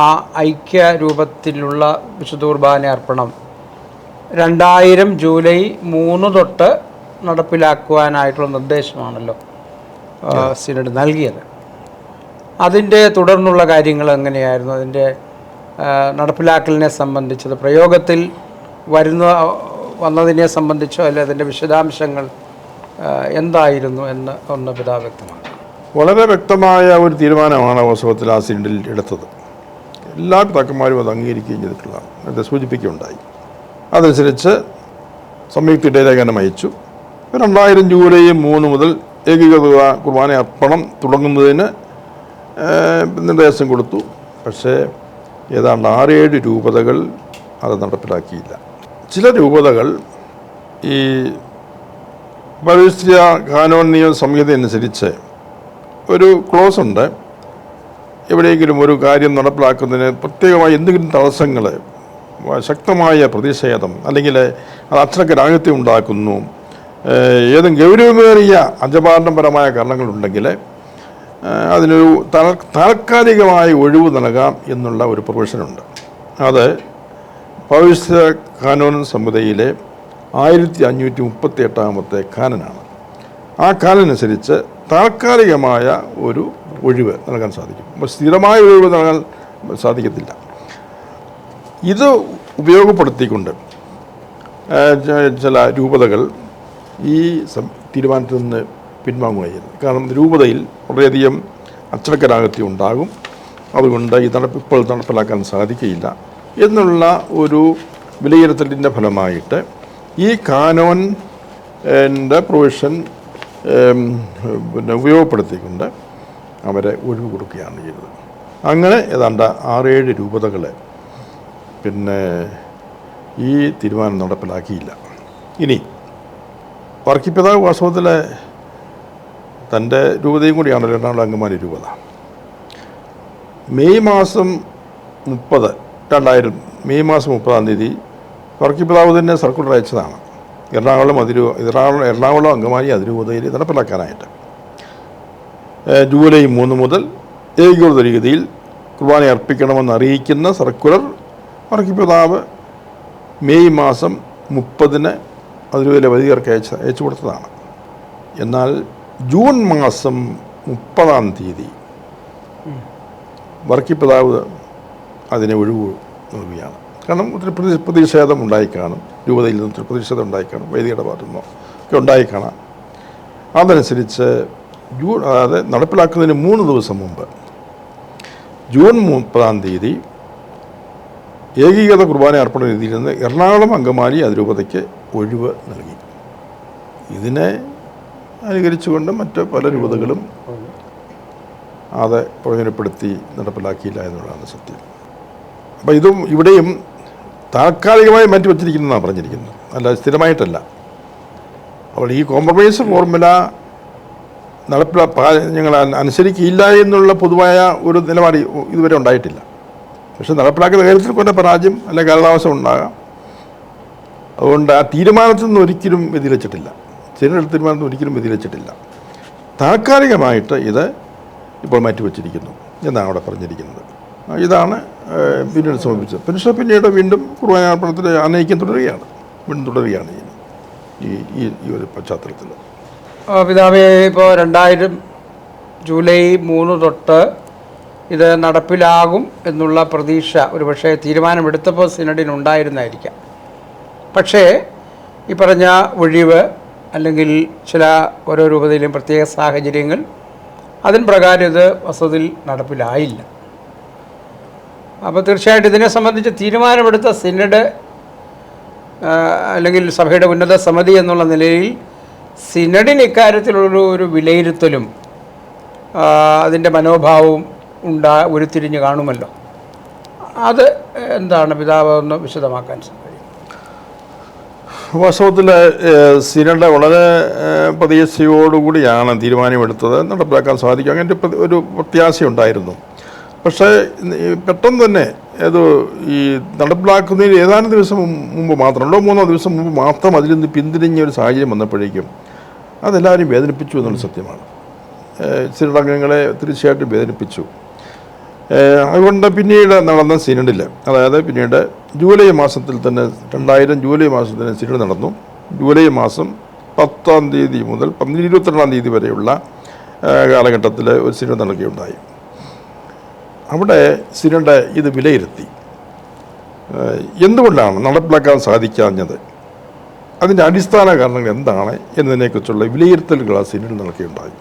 ആ ഐക്യ രൂപത്തിലുള്ള വിശുദ്ധ കുർബാന അർപ്പണം 2000 ജൂലൈ 3 തൊട്ട് നടപ്പിലാക്കുവാനായിട്ടുള്ള നിർദ്ദേശമാണല്ലോ സിനഡ് നൽകിയത്. അതിൻ്റെ തുടർന്നുള്ള കാര്യങ്ങൾ എങ്ങനെയായിരുന്നു? അതിൻ്റെ നടപ്പിലാക്കലിനെ സംബന്ധിച്ചത്, പ്രയോഗത്തിൽ വന്നതിനെ സംബന്ധിച്ചോ അല്ലെ അതിൻ്റെ വിശദാംശങ്ങൾ എന്തായിരുന്നു എന്ന് ഒന്ന് പിതാവ് വ്യക്തമാണ്. വളരെ വ്യക്തമായ ഒരു തീരുമാനമാണ് വാസ്തവത്തിൽ ആ സിനഡിൽ എടുത്തത്. എല്ലാ പിതാക്കന്മാരും അത് അംഗീകരിക്കുകയും ചെയ്തിട്ടുള്ളതാണ്. അത് സൂചിപ്പിക്കുകയുണ്ടായി. അതനുസരിച്ച് സംയുക്ത ഇടയലേഖനം അയച്ചു. 2000 ജൂലൈ 3 മുതൽ ഏകീകൃത കുർബാന അർപ്പണം തുടങ്ങുന്നതിന് നിർദ്ദേശം കൊടുത്തു. പക്ഷേ ഏതാണ്ട് 6-7 രൂപതകൾ അത് നടപ്പിലാക്കിയില്ല. ചില രൂപതകൾ ഈ പൗരസ്ത്യ കാനോൻ നിയമ സംഹിത അനുസരിച്ച് ഒരു ക്ലോസ് ഉണ്ട്, എവിടെയെങ്കിലും ഒരു കാര്യം നടപ്പിലാക്കുന്നതിന് പ്രത്യേകമായി എന്തെങ്കിലും തടസ്സങ്ങൾ, ശക്തമായ പ്രതിഷേധം അല്ലെങ്കിൽ അത് അച്ചടക്ക രാഹിത്യം ഉണ്ടാക്കുന്നു, ഏതും ഗൗരവമേറിയ അജപാലനപരമായ കാരണങ്ങളുണ്ടെങ്കിൽ അതിനൊരു താൽക്കാലികമായ ഒഴിവ് നൽകാം എന്നുള്ള ഒരു പ്രൊവിഷനുണ്ട്. അത് പൗരസ്ത്യ കാനോൻ സംഹിതയിലെ 1538 കാനനാണ്. ആ കാനനുസരിച്ച് താൽക്കാലികമായ ഒരു ഒഴിവ് നൽകാൻ സാധിക്കും. അപ്പോൾ സ്ഥിരമായ ഒഴിവ് നൽകാൻ സാധിക്കത്തില്ല. ഇത് ഉപയോഗപ്പെടുത്തിക്കൊണ്ട് ചില രൂപതകൾ ഈ തീരുമാനത്തിൽ നിന്ന് പിൻവാങ്ങുകയായിരുന്നു. കാരണം രൂപതയിൽ വളരെയധികം അച്ചടക്കരാഹിത്യം ഉണ്ടാകും, അതുകൊണ്ട് ഈ ഇപ്പോൾ നടപ്പിലാക്കാൻ സാധിക്കുകയില്ല എന്നുള്ള ഒരു വിലയിരുത്തലിൻ്റെ ഫലമായിട്ട് ഈ കാനോൻ്റെ പ്രൊവിഷൻ ഉപയോഗപ്പെടുത്തിക്കൊണ്ട് അവരെ ഒഴിവ് കൊടുക്കുകയാണ് ചെയ്തത്. അങ്ങനെ ഏതാണ്ട് 6-7 രൂപതകളെ ഈ തീരുമാനം നടപ്പിലാക്കിയില്ല. ഇനി വർക്കിപ്പിതാവ് വാസ്തവത്തിൽ തൻ്റെ രൂപതയും കൂടിയാണ് എറണാകുളം അങ്കമാലി രൂപത. മെയ് മാസം 30 വർക്കിപ്പിതാവ് തന്നെ സർക്കുലർ അയച്ചതാണ് എറണാകുളം അങ്കമാലി അതിരൂപതയിൽ നടപ്പിലാക്കാനായിട്ട്. ജൂലൈ 3 മുതൽ ഏകീകൃത രീതിയിൽ കുർബാന അർപ്പിക്കണമെന്ന് അറിയിക്കുന്ന സർക്കുലർ വർക്കിപ്പിതാവ് മെയ് മാസം 30 അതിരൂപതയിലെ വൈദികർക്ക് അയച്ചു കൊടുത്തതാണ്. എന്നാൽ ജൂൺ മാസം 30 വർക്കിപ്പിതാവ് അതിനെ ഒഴിവ് നൽകുകയാണ്. കാരണം ഒത്തിരി പ്രതിഷേധം ഉണ്ടായിക്കാണും, രൂപതയിൽ നിന്ന് ഒത്തിരി പ്രതിഷേധം ഉണ്ടായിക്കാണും, വൈദികരുടെ ഭാഗത്തു നിന്നോ ഒക്കെ ഉണ്ടായിക്കാണാം. അതനുസരിച്ച് അതായത് നടപ്പിലാക്കുന്നതിന് 3 ദിവസം മുമ്പ് ജൂൺ 30 ഏകീകൃത കുർബാന അർപ്പണ രീതിയിൽ നിന്ന് എറണാകുളം അങ്കമാലി അതിരൂപതയ്ക്ക് ഒഴിവ് നൽകി. ഇതിനെ അനുകരിച്ചുകൊണ്ട് മറ്റ് പല രൂപതകളും അത് പ്രയോജനപ്പെടുത്തി നടപ്പിലാക്കിയില്ല എന്നുള്ളതാണ് സത്യം. അപ്പോൾ ഇവിടെയും താൽക്കാലികമായി മാറ്റി വച്ചിരിക്കുന്നതാണ് പറഞ്ഞിരിക്കുന്നത്, അല്ല സ്ഥിരമായിട്ടല്ല. അപ്പോൾ ഈ കോംപ്രമൈസ് ഫോർമുല ഞങ്ങൾ അനുസരിക്കില്ല എന്നുള്ള പൊതുവായ ഒരു നിലപാട് ഇതുവരെ ഉണ്ടായിട്ടില്ല. പക്ഷെ നടപ്പിലാക്കുന്ന കാര്യത്തിൽ കുറേ പരാജയം അല്ലെങ്കിൽ കാലതാമസം ഉണ്ടാകാം. അതുകൊണ്ട് ആ തീരുമാനത്തിൽ നിന്ന് ഒരിക്കലും വ്യതിചലിച്ചിട്ടില്ല, ചിലരുടെ തീരുമാനത്തിൽ ഒരിക്കലും വ്യതിചലിച്ചിട്ടില്ല. താൽക്കാലികമായിട്ട് ഇത് ഇപ്പോൾ മാറ്റിവെച്ചിരിക്കുന്നു എന്നാണ് അവിടെ പറഞ്ഞിരിക്കുന്നത്. ഇതാണ് പിന്നീട് സമർപ്പിച്ചത്. പക്ഷേ പിന്നീട് വീണ്ടും കുർബാനാർപ്പണത്തിൽ അനയിക്കാൻ തുടരുകയാണ് ഈ ഒരു പശ്ചാത്തലത്തിൽ. പിതാവേ, ഇപ്പോൾ 2000 ജൂലൈ 3 തൊട്ട് ഇത് നടപ്പിലാകും എന്നുള്ള പ്രതീക്ഷ ഒരുപക്ഷെ തീരുമാനമെടുത്തപ്പോൾ സിനഡിനുണ്ടായിരുന്നായിരിക്കാം. പക്ഷേ ഈ പറഞ്ഞ ഒഴിവ് അല്ലെങ്കിൽ ചില ഓരോ രൂപതയിലും പ്രത്യേക സാഹചര്യങ്ങൾ അതിന് പ്രകാരം ഇത് വസ്തുതയിൽ നടപ്പിലായില്ല. അപ്പോൾ തീർച്ചയായിട്ടും ഇതിനെ സംബന്ധിച്ച് തീരുമാനമെടുത്ത സിനഡ് അല്ലെങ്കിൽ സഭയുടെ ഉന്നത സമിതി എന്നുള്ള നിലയിൽ സിനഡിന് ഇക്കാര്യത്തിലുള്ളൊരു വിലയിരുത്തലും അതിൻ്റെ മനോഭാവവും ഉരുത്തിരിഞ്ഞ് കാണുമല്ലോ. അത് എന്താണ് പിതാവ് ഒന്ന് വിശദമാക്കാൻ സാധിക്കും? വാസ്തവത്തിൽ സിനഡ് വളരെ പ്രതീക്ഷയോടുകൂടിയാണ് തീരുമാനമെടുത്തത്, നടപ്പിലാക്കാൻ സാധിക്കും, അങ്ങനെ ഒരു പ്രത്യാശയുണ്ടായിരുന്നു. പക്ഷേ പെട്ടെന്ന് തന്നെ അത് ഈ നടപ്പിലാക്കുന്നതിന് ഏതാനും ദിവസം മുമ്പ് മാത്രം 2-3 ദിവസം മുമ്പ് മാത്രം അതിൽ നിന്ന് പിന്തിരിഞ്ഞ ഒരു സാഹചര്യം വന്നപ്പോഴേക്കും അതെല്ലാവരും വേദനിപ്പിച്ചു എന്നുള്ള സത്യമാണ്. സിനഡ് അംഗങ്ങളെ തീർച്ചയായിട്ടും വേദനിപ്പിച്ചു. അതുകൊണ്ട് പിന്നീട് നടന്ന സിനഡിൽ, അതായത് പിന്നീട് ജൂലൈ മാസത്തിൽ തന്നെ 2000 ജൂലൈ മാസത്തിൽ തന്നെ സിനഡ് നടന്നു. ജൂലൈ മാസം 10 മുതൽ 22 വരെയുള്ള കാലഘട്ടത്തിൽ ഒരു സിനഡ് നടക്കുകയുണ്ടായി. അവിടെ സിനഡ് ഇത് വിലയിരുത്തി എന്തുകൊണ്ടാണ് നടപ്പിലാക്കാൻ സാധിക്കാഞ്ഞത്, അതിൻ്റെ അടിസ്ഥാന കാരണങ്ങൾ എന്താണ് എന്നതിനെക്കുറിച്ചുള്ള വിലയിരുത്തലുകൾ ആ സിനഡ് നടക്കുകയുണ്ടായി.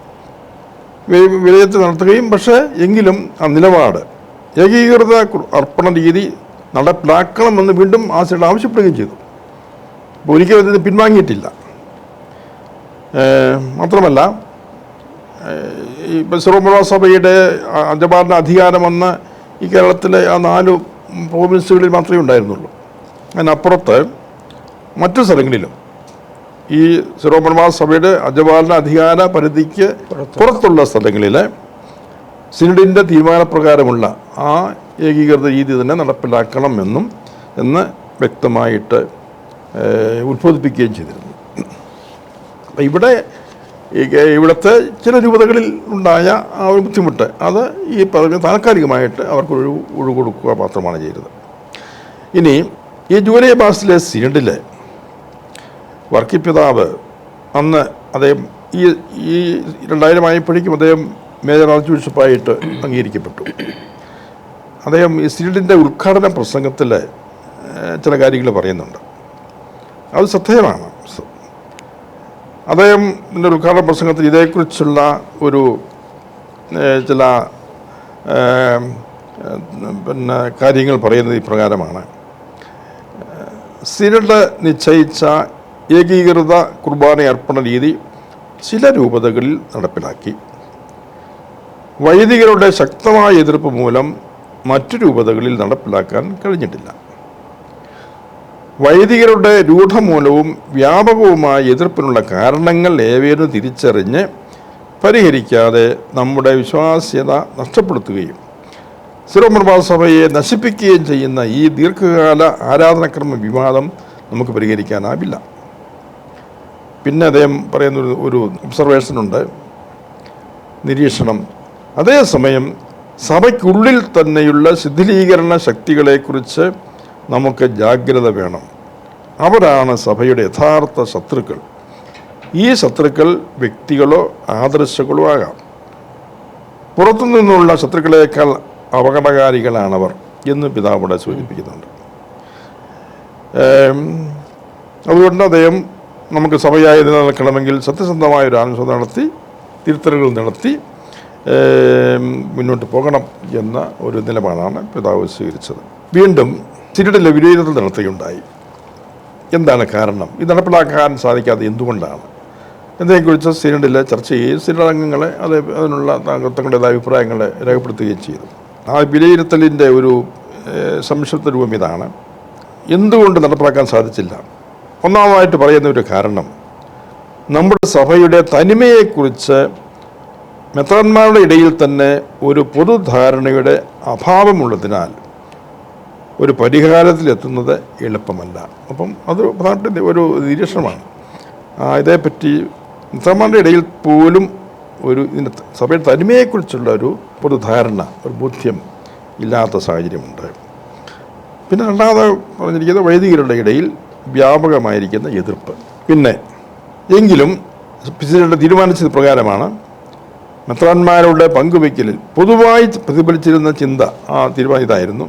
വിലയിരുത്തൽ നടത്തുകയും പക്ഷേ എങ്കിലും ആ നിലപാട് ഏകീകൃത അർപ്പണ രീതി നടപ്പിലാക്കണമെന്ന് വീണ്ടും ആ സിനഡ് ആവശ്യപ്പെടുകയും ചെയ്തു. അപ്പോൾ ഒരിക്കലും ഇത് പിൻവാങ്ങിയിട്ടില്ല. മാത്രമല്ല ഇപ്പം സിറോ സഭയുടെ അജപാലന അധികാരമെന്ന് ഈ കേരളത്തിലെ ആ 4 പ്രോവിൻസുകളിൽ മാത്രമേ ഉണ്ടായിരുന്നുള്ളൂ. അതിനപ്പുറത്ത് മറ്റു സ്ഥലങ്ങളിലും ഈ സിറോ സഭയുടെ അജപാലന അധികാര പരിധിക്ക് പുറത്തുള്ള സ്ഥലങ്ങളിൽ സിനഡിൻ്റെ തീരുമാനപ്രകാരമുള്ള ആ ഏകീകൃത രീതി തന്നെ നടപ്പിലാക്കണമെന്നും വ്യക്തമായിട്ട് ഉദ്ബോധിപ്പിക്കുകയും ചെയ്തിരുന്നു. അപ്പം ഇവിടെ ഇവിടുത്തെ ചില രൂപതകളിൽ ഉണ്ടായ ആ ഒരു ബുദ്ധിമുട്ട് അത് ഈ പറഞ്ഞ താൽക്കാലികമായിട്ട് അവർക്ക് ഒഴിവ് കൊടുക്കുക മാത്രമാണ് ചെയ്തത്. ഇനി ഈ ജൂലൈ മാസത്തിലെ സിനഡിലെ വർക്കി പിതാവ് അന്ന് അദ്ദേഹം ഈ 2000 ആയപ്പോഴേക്കും അദ്ദേഹം മേജർ ആർച്ച് ബിഷപ്പായിട്ട് അംഗീകരിക്കപ്പെട്ടു. അദ്ദേഹം ഈ സിനഡിൻ്റെ ഉദ്ഘാടന പ്രസംഗത്തിൽ ചില കാര്യങ്ങൾ പറയുന്നുണ്ട്. അത് ശ്രദ്ധേയമാണ്. അദ്ദേഹം ഉദ്ഘാടന പ്രസംഗത്തിൽ ഇതേക്കുറിച്ചുള്ള ഒരു ചില കാര്യങ്ങൾ പറയുന്നത് ഇപ്രകാരമാണ്. സിനഡ് നിശ്ചയിച്ച ഏകീകൃത കുർബാന അർപ്പണ രീതി ചില രൂപതകളിൽ നടപ്പിലാക്കി. വൈദികരുടെ ശക്തമായ എതിർപ്പ് മൂലം മറ്റു രൂപതകളിൽ നടപ്പിലാക്കാൻ കഴിഞ്ഞിട്ടില്ല. വൈദികരുടെ രൂഢമൂലവും വ്യാപകവുമായ എതിർപ്പിനുള്ള കാരണങ്ങൾ ഏവേനും തിരിച്ചറിഞ്ഞ് പരിഹരിക്കാതെ നമ്മുടെ വിശ്വാസ്യത നഷ്ടപ്പെടുത്തുകയും സിറോ സഭയെ നശിപ്പിക്കുകയും ചെയ്യുന്ന ഈ ദീർഘകാല ആരാധനക്രമ വിവാദം നമുക്ക് പരിഹരിക്കാനാവില്ല. പിന്നെ അദ്ദേഹം പറയുന്ന ഒരു ഒബ്സർവേഷനുണ്ട്, നിരീക്ഷണം. അതേസമയം സഭയ്ക്കുള്ളിൽ തന്നെയുള്ള ശിഥിലീകരണ ശക്തികളെക്കുറിച്ച് നമുക്ക് ജാഗ്രത വേണം. അവരാണ് സഭയുടെ യഥാർത്ഥ ശത്രുക്കൾ. ഈ ശത്രുക്കൾ വ്യക്തികളോ ആദർശങ്ങളോ ആകാം. പുറത്തു നിന്നുള്ള ശത്രുക്കളേക്കാൾ അപകടകാരികളാണവർ എന്ന് പിതാവിടെ സൂചിപ്പിക്കുന്നുണ്ട്. അതുകൊണ്ട് അദ്ദേഹം നമുക്ക് സഭയായി നിലനിൽക്കണമെങ്കിൽ സത്യസന്ധമായ ഒരു ആലോചന നടത്തി തിരുത്തലുകൾ നടത്തി മുന്നോട്ട് പോകണം എന്ന ഒരു നിലപാടാണ് പിതാവ് സ്വീകരിച്ചത്. വീണ്ടും സിനഡിലെ വിലയിരുത്തൽ നടത്തുകയുണ്ടായി. എന്താണ് കാരണം? ഇത് നടപ്പിലാക്കാൻ സാധിക്കാതെ എന്തുകൊണ്ടാണ് എന്നതിനെക്കുറിച്ച് സിനഡിലെ ചർച്ച ചെയ്യുകയും സിനഡ് അംഗങ്ങളെ അതിനുള്ള തങ്ങളുടേതായ അഭിപ്രായങ്ങളെ രേഖപ്പെടുത്തുകയും ചെയ്തു. ആ വിലയിരുത്തലിൻ്റെ ഒരു സംക്ഷിപ്ത രൂപം ഇതാണ്. എന്തുകൊണ്ട് നടപ്പിലാക്കാൻ സാധിച്ചില്ല? ഒന്നാമതായിട്ട് പറയുന്ന ഒരു കാരണം, നമ്മുടെ സഭയുടെ തനിമയെക്കുറിച്ച് മെത്രാന്മാരുടെ ഇടയിൽ തന്നെ ഒരു പൊതുധാരണയുടെ അഭാവമുള്ളതിനാൽ ഒരു പരിഹാരത്തിലെത്തുന്നത് എളുപ്പമല്ല. അപ്പം അത് പ്രധാനപ്പെട്ട ഒരു നിരീക്ഷണമാണ്. ഇതേപ്പറ്റി മെത്രാന്മാരുടെ ഇടയിൽ പോലും ഇതിൻ്റെ സഭയുടെ തനിമയെക്കുറിച്ചുള്ള ഒരു പൊതുധാരണ, ഒരു ബോധ്യം ഇല്ലാത്ത സാഹചര്യമുണ്ട്. പിന്നെ രണ്ടാമത് പറഞ്ഞിരിക്കുന്നത് വൈദികരുടെ ഇടയിൽ വ്യാപകമായിരിക്കുന്ന എതിർപ്പ്. പിന്നെ എങ്കിലും തീരുമാനിച്ചത് പ്രകാരമാണ് മെത്രാന്മാരുടെ പങ്കുവയ്ക്കലിൽ പൊതുവായി പ്രതിഫലിച്ചിരുന്ന ചിന്ത, ആ തീരുമാനം ഇതായിരുന്നു: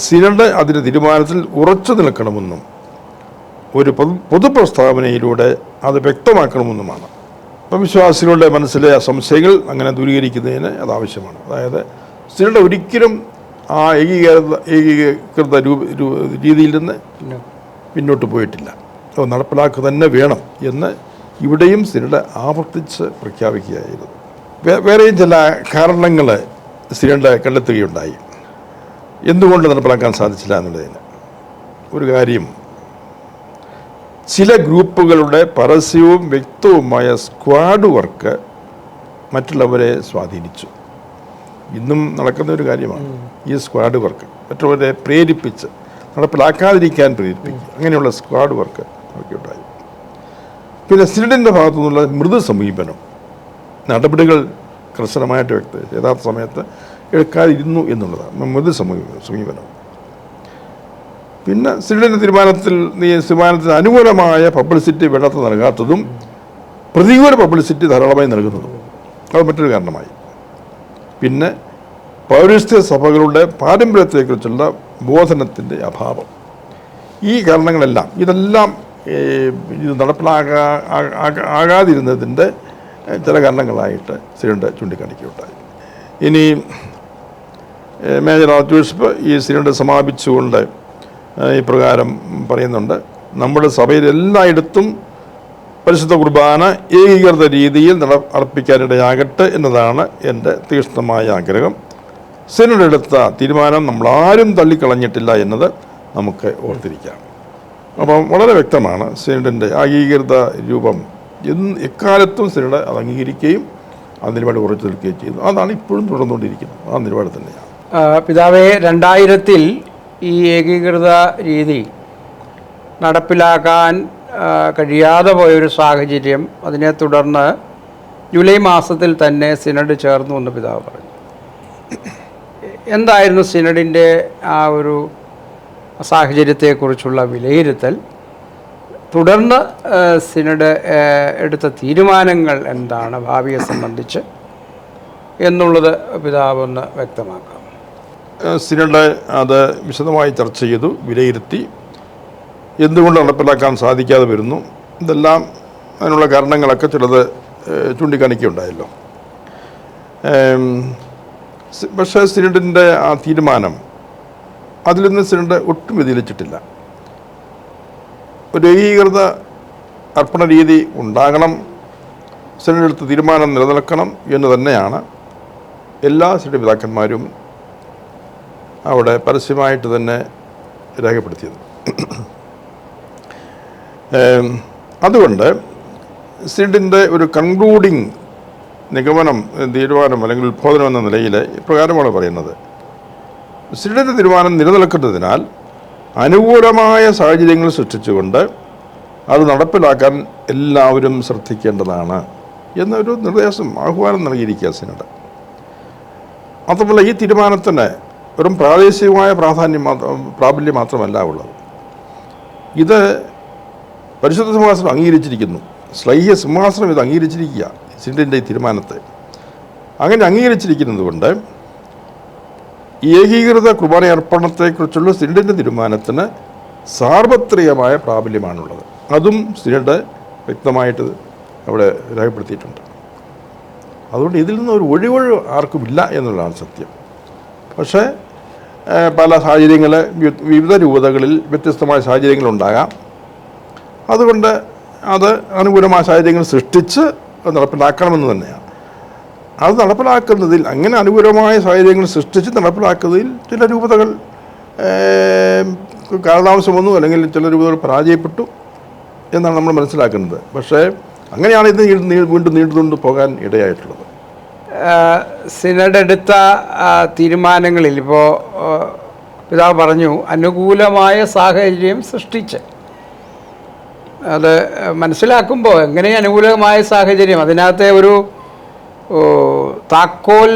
സിനഡ് അതിൻ്റെ തീരുമാനത്തിൽ ഉറച്ചു നിൽക്കണമെന്നും ഒരു പൊതുപ്രസ്താവനയിലൂടെ അത് വ്യക്തമാക്കണമെന്നുമാണ്. അപ്പം വിശ്വാസികളുടെ മനസ്സിലെ സംശയങ്ങൾ അങ്ങനെ ദൂരീകരിക്കുന്നതിന് അത് ആവശ്യമാണ്. അതായത് സിനഡ് ഒരിക്കലും ആ ഏകീകൃത രീതിയിൽ നിന്ന് പിന്നോട്ട് പോയിട്ടില്ല. അത് നടപ്പിലാക്കുക തന്നെ വേണം എന്ന് ഇവിടെയും സിനഡ് ആവർത്തിച്ച് പ്രഖ്യാപിക്കുകയായിരുന്നു. വേറെയും ചില കാരണങ്ങൾ സിനഡ് കണ്ടെത്തുകയുണ്ടായി എന്തുകൊണ്ട് നടപ്പിലാക്കാൻ സാധിച്ചില്ല എന്നുള്ളതിന്. ഒരു കാര്യം, ചില ഗ്രൂപ്പുകളുടെ പരസ്യവും വ്യക്തവുമായ സ്ക്വാഡ് വർക്ക് മറ്റുള്ളവരെ സ്വാധീനിച്ചു. ഇന്നും നടക്കുന്ന ഒരു കാര്യമാണ് ഈ സ്ക്വാഡ് വർക്ക്. മറ്റുള്ളവരെ പ്രേരിപ്പിച്ച് നടപ്പിലാക്കാതിരിക്കാൻ പ്രേരിപ്പിക്കുക, അങ്ങനെയുള്ള സ്ക്വാഡ് വർക്ക് നമുക്കുണ്ടായി. പിന്നെ സിനഡിൻ്റെ ഭാഗത്തു നിന്നുള്ള മൃദു സമീപനം, നടപടികൾ കർശനമായിട്ട് യഥാർത്ഥ സമയത്ത് എടുക്കാതിരുന്നു എന്നുള്ളതാണ് മൃദു സമീപനം. പിന്നെ സിനഡിൻ്റെ തീരുമാനത്തിന് അനുകൂലമായ പബ്ലിസിറ്റി വേണ്ടത്ര നൽകാത്തതും പ്രതികൂല പബ്ലിസിറ്റി ധാരാളമായി നൽകുന്നതും അത് മറ്റൊരു കാരണമായി. പിന്നെ പൗരസ്ത്യ സഭകളുടെ പാരമ്പര്യത്തെക്കുറിച്ചുള്ള ബോധനത്തിൻ്റെ അഭാവം. ഈ കാരണങ്ങളെല്ലാം ഇതെല്ലാം ഇത് നടപ്പിലാകാതിരുന്നതിൻ്റെ ചില കാരണങ്ങളായിട്ട് സിനഡ് ചൂണ്ടിക്കാണിക്കുകയുണ്ടായി. ഇനി മേജർ ആർച്ച് ബിഷപ്പ് ഈ സിനഡ് സമാപിച്ചുകൊണ്ട് ഇപ്രകാരം പറയുന്നുണ്ട്: നമ്മുടെ സഭയിൽ എല്ലായിടത്തും പരിശുദ്ധ കുർബാന ഏകീകൃത രീതിയിൽ അർപ്പിക്കാനിടയാകട്ടെ എന്നതാണ് എൻ്റെ തീക്ഷ്ണമായ ആഗ്രഹം. സിനഡ് എടുത്ത തീരുമാനം നമ്മളാരും തള്ളിക്കളഞ്ഞിട്ടില്ല എന്നത് നമുക്ക് ഓർത്തിരിക്കാം. അപ്പം വളരെ വ്യക്തമാണ് സിനഡിൻ്റെ ഏകീകൃത രൂപം എക്കാലത്തും സിനഡ് അത് അംഗീകരിക്കുകയും ആ നിലപാട് ഉറച്ചു നിൽക്കുകയും ചെയ്തു. അതാണ് ഇപ്പോഴും തുടർന്നുകൊണ്ടിരിക്കുന്നത്. ആ നിലപാട് തന്നെയാണ്. പിതാവേ, 2000 ഈ ഏകീകൃത രീതി നടപ്പിലാക്കാൻ കഴിയാതെ പോയൊരു സാഹചര്യം, അതിനെ തുടർന്ന് ജൂലൈ മാസത്തിൽ തന്നെ സിനഡ് ചേർന്നു എന്ന് പിതാവ് പറഞ്ഞു. എന്തായിരുന്നു സിനഡിൻ്റെ ആ ഒരു സാഹചര്യത്തെക്കുറിച്ചുള്ള വിലയിരുത്തൽ? തുടർന്ന് സിനഡ് എടുത്ത തീരുമാനങ്ങൾ എന്താണ് ഭാവിയെ സംബന്ധിച്ച് എന്നുള്ളത് പിതാവ് ഒന്ന് വ്യക്തമാക്കാം. സിനഡ് അത് വിശദമായി ചർച്ച ചെയ്തു, വിലയിരുത്തി. എന്തുകൊണ്ട് നടപ്പിലാക്കാൻ സാധിക്കാതെ വരുന്നു, ഇതെല്ലാം അതിനുള്ള കാരണങ്ങളൊക്കെ ചിലത് ചൂണ്ടിക്കാണിക്കുകയുണ്ടായല്ലോ. പക്ഷേ സിനഡിൻ്റെ ആ തീരുമാനം, അതിൽ നിന്ന് സിനഡ് ഒട്ടും വ്യതിചലിച്ചിട്ടില്ല. ഒരു ഏകീകൃത അർപ്പണ രീതി ഉണ്ടാകണം, സിനഡ് എടുത്ത തീരുമാനം നിലനിൽക്കണം എന്ന് തന്നെയാണ് എല്ലാ സിനഡ് പിതാക്കന്മാരും അവിടെ പരസ്യമായിട്ട് തന്നെ രേഖപ്പെടുത്തിയത്. അതുകൊണ്ട് സിനഡിൻ്റെ ഒരു കൺക്ലൂഡിങ് നിഗമനം, തീരുമാനം അല്ലെങ്കിൽ ഉത്ബോധനം എന്ന നിലയിൽ ഇപ്രകാരമാണ് പറയുന്നത്: സിനഡിൻ്റെ തീരുമാനം നിലനിൽക്കുന്നതിനാൽ അനുകൂലമായ സാഹചര്യങ്ങൾ സൃഷ്ടിച്ചുകൊണ്ട് അത് നടപ്പിലാക്കാൻ എല്ലാവരും ശ്രദ്ധിക്കേണ്ടതാണ് എന്നൊരു നിർദ്ദേശം, ആഹ്വാനം നൽകിയിരിക്കുക സിനഡ്. മാത്രമല്ല, ഈ തീരുമാനത്തിന് വെറും പ്രാദേശികമായ പ്രാബല്യം മാത്രമല്ല ഉള്ളത്. ഇത് പരിശുദ്ധ സിംഹാസനം അംഗീകരിച്ചിരിക്കുന്നു. ശ്ലൈഹ്യ സിംഹാസനം ഇത് അംഗീകരിച്ചിരിക്കുക, സിനഡിൻ്റെ ഈ തീരുമാനത്തെ. അങ്ങനെ അംഗീകരിച്ചിരിക്കുന്നത് കൊണ്ട് ഏകീകൃത കുർബാന അർപ്പണത്തെക്കുറിച്ചുള്ള സിനഡിൻ്റെ തീരുമാനത്തിന് സാർവത്രികമായ പ്രാബല്യമാണുള്ളത്. അതും സിനഡ് വ്യക്തമായിട്ട് അവിടെ രേഖപ്പെടുത്തിയിട്ടുണ്ട്. അതുകൊണ്ട് ഇതിൽ നിന്ന് ഒരു ഒഴിവൊഴിവ് ആർക്കുമില്ല എന്നുള്ളതാണ് സത്യം. പക്ഷേ പല സാഹചര്യങ്ങൾ, വിവിധ രൂപതകളിൽ വ്യത്യസ്തമായ സാഹചര്യങ്ങളുണ്ടാകാം. അതുകൊണ്ട് അത് അനുകൂലമായ സാഹചര്യങ്ങൾ സൃഷ്ടിച്ച് നടപ്പിലാക്കണമെന്ന് തന്നെയാണ്. അത് നടപ്പിലാക്കുന്നതിൽ, അങ്ങനെ അനുകൂലമായ സാഹചര്യങ്ങൾ സൃഷ്ടിച്ച് നടപ്പിലാക്കുന്നതിൽ ചില രൂപതകൾ കാലതാമസം വന്നു, അല്ലെങ്കിൽ ചില രൂപതകൾ പരാജയപ്പെട്ടു എന്നാണ് നമ്മൾ മനസ്സിലാക്കുന്നത്. പക്ഷേ അങ്ങനെയാണ് ഇത് വീണ്ടും നീണ്ടുകൊണ്ട് പോകാൻ ഇടയായിട്ടുള്ളത്. സിനഡ് എടുത്ത തീരുമാനങ്ങളിൽ ഇപ്പോൾ പിതാവ് പറഞ്ഞു അനുകൂലമായ സാഹചര്യം സൃഷ്ടിച്ച്. അത് മനസ്സിലാക്കുമ്പോൾ എങ്ങനെ അനുകൂലമായ സാഹചര്യം, അതിനകത്തെ ഒരു താക്കോൽ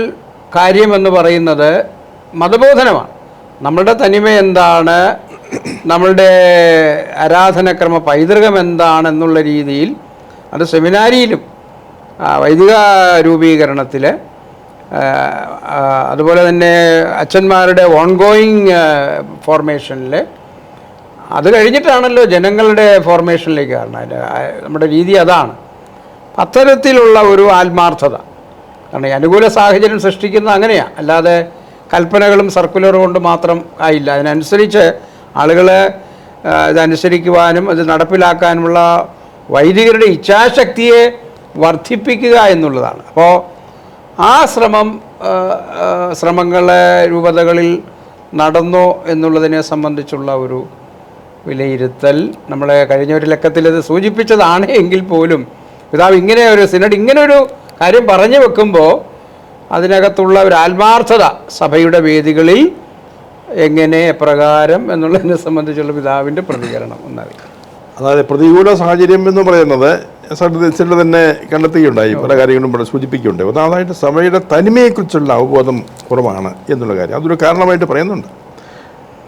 കാര്യമെന്ന് പറയുന്നത് മതബോധനമാണ്. നമ്മളുടെ തനിമ എന്താണ്, നമ്മളുടെ ആരാധനക്രമ പൈതൃകം എന്താണെന്നുള്ള രീതിയിൽ അത് സെമിനാരിയിലും വൈദിക രൂപീകരണത്തിൽ, അതുപോലെ തന്നെ അച്ഛന്മാരുടെ ഓൺഗോയിങ് ഫോർമേഷനിൽ, അത് കഴിഞ്ഞിട്ടാണല്ലോ ജനങ്ങളുടെ ഫോർമേഷനിലേക്ക് കാരണം നമ്മുടെ രീതി അതാണ്. അത്തരത്തിലുള്ള ഒരു ആത്മാർത്ഥത, കാരണം ഈ അനുകൂല സാഹചര്യം സൃഷ്ടിക്കുന്നത് അങ്ങനെയാണ്, അല്ലാതെ കൽപ്പനകളും സർക്കുലറും കൊണ്ട് മാത്രം ആയില്ല. അതിനനുസരിച്ച് ആളുകൾ ഇതനുസരിക്കുവാനും അത് നടപ്പിലാക്കാനുമുള്ള വൈദികരുടെ ഇച്ഛാശക്തിയെ വർദ്ധിപ്പിക്കുക എന്നുള്ളതാണ്. അപ്പോൾ ആ ശ്രമങ്ങളെ രൂപതകളിൽ നടന്നോ എന്നുള്ളതിനെ സംബന്ധിച്ചുള്ള ഒരു വിലയിരുത്തൽ നമ്മളെ കഴിഞ്ഞ ഒരു ലക്കത്തിൽ ഇത് സൂചിപ്പിച്ചതാണ്. എങ്കിൽ പോലും പിതാവ് ഇങ്ങനെ ഒരു സിനഡ് ഇങ്ങനെ ഒരു കാര്യം പറഞ്ഞു വെക്കുമ്പോൾ അതിനകത്തുള്ള ഒരു ആത്മാർത്ഥത സഭയുടെ വേദികളിൽ എങ്ങനെ എപ്രകാരം എന്നുള്ളതിനെ സംബന്ധിച്ചുള്ള പിതാവിൻ്റെ പ്രതികരണം എന്നറിയാം. അതായത് പ്രതികൂല സാഹചര്യം എന്ന് പറയുന്നത് സിനഡ് തന്നെ കണ്ടെത്തുകയുണ്ടായി, പല കാര്യങ്ങളും ഇവിടെ സൂചിപ്പിക്കുകയുണ്ടായി. ഒന്നാമതായിട്ട് സഭയുടെ തനിമയെക്കുറിച്ചുള്ള അവബോധം കുറവാണ് എന്നുള്ള കാര്യം അതൊരു കാരണമായിട്ട് പറയുന്നുണ്ട്.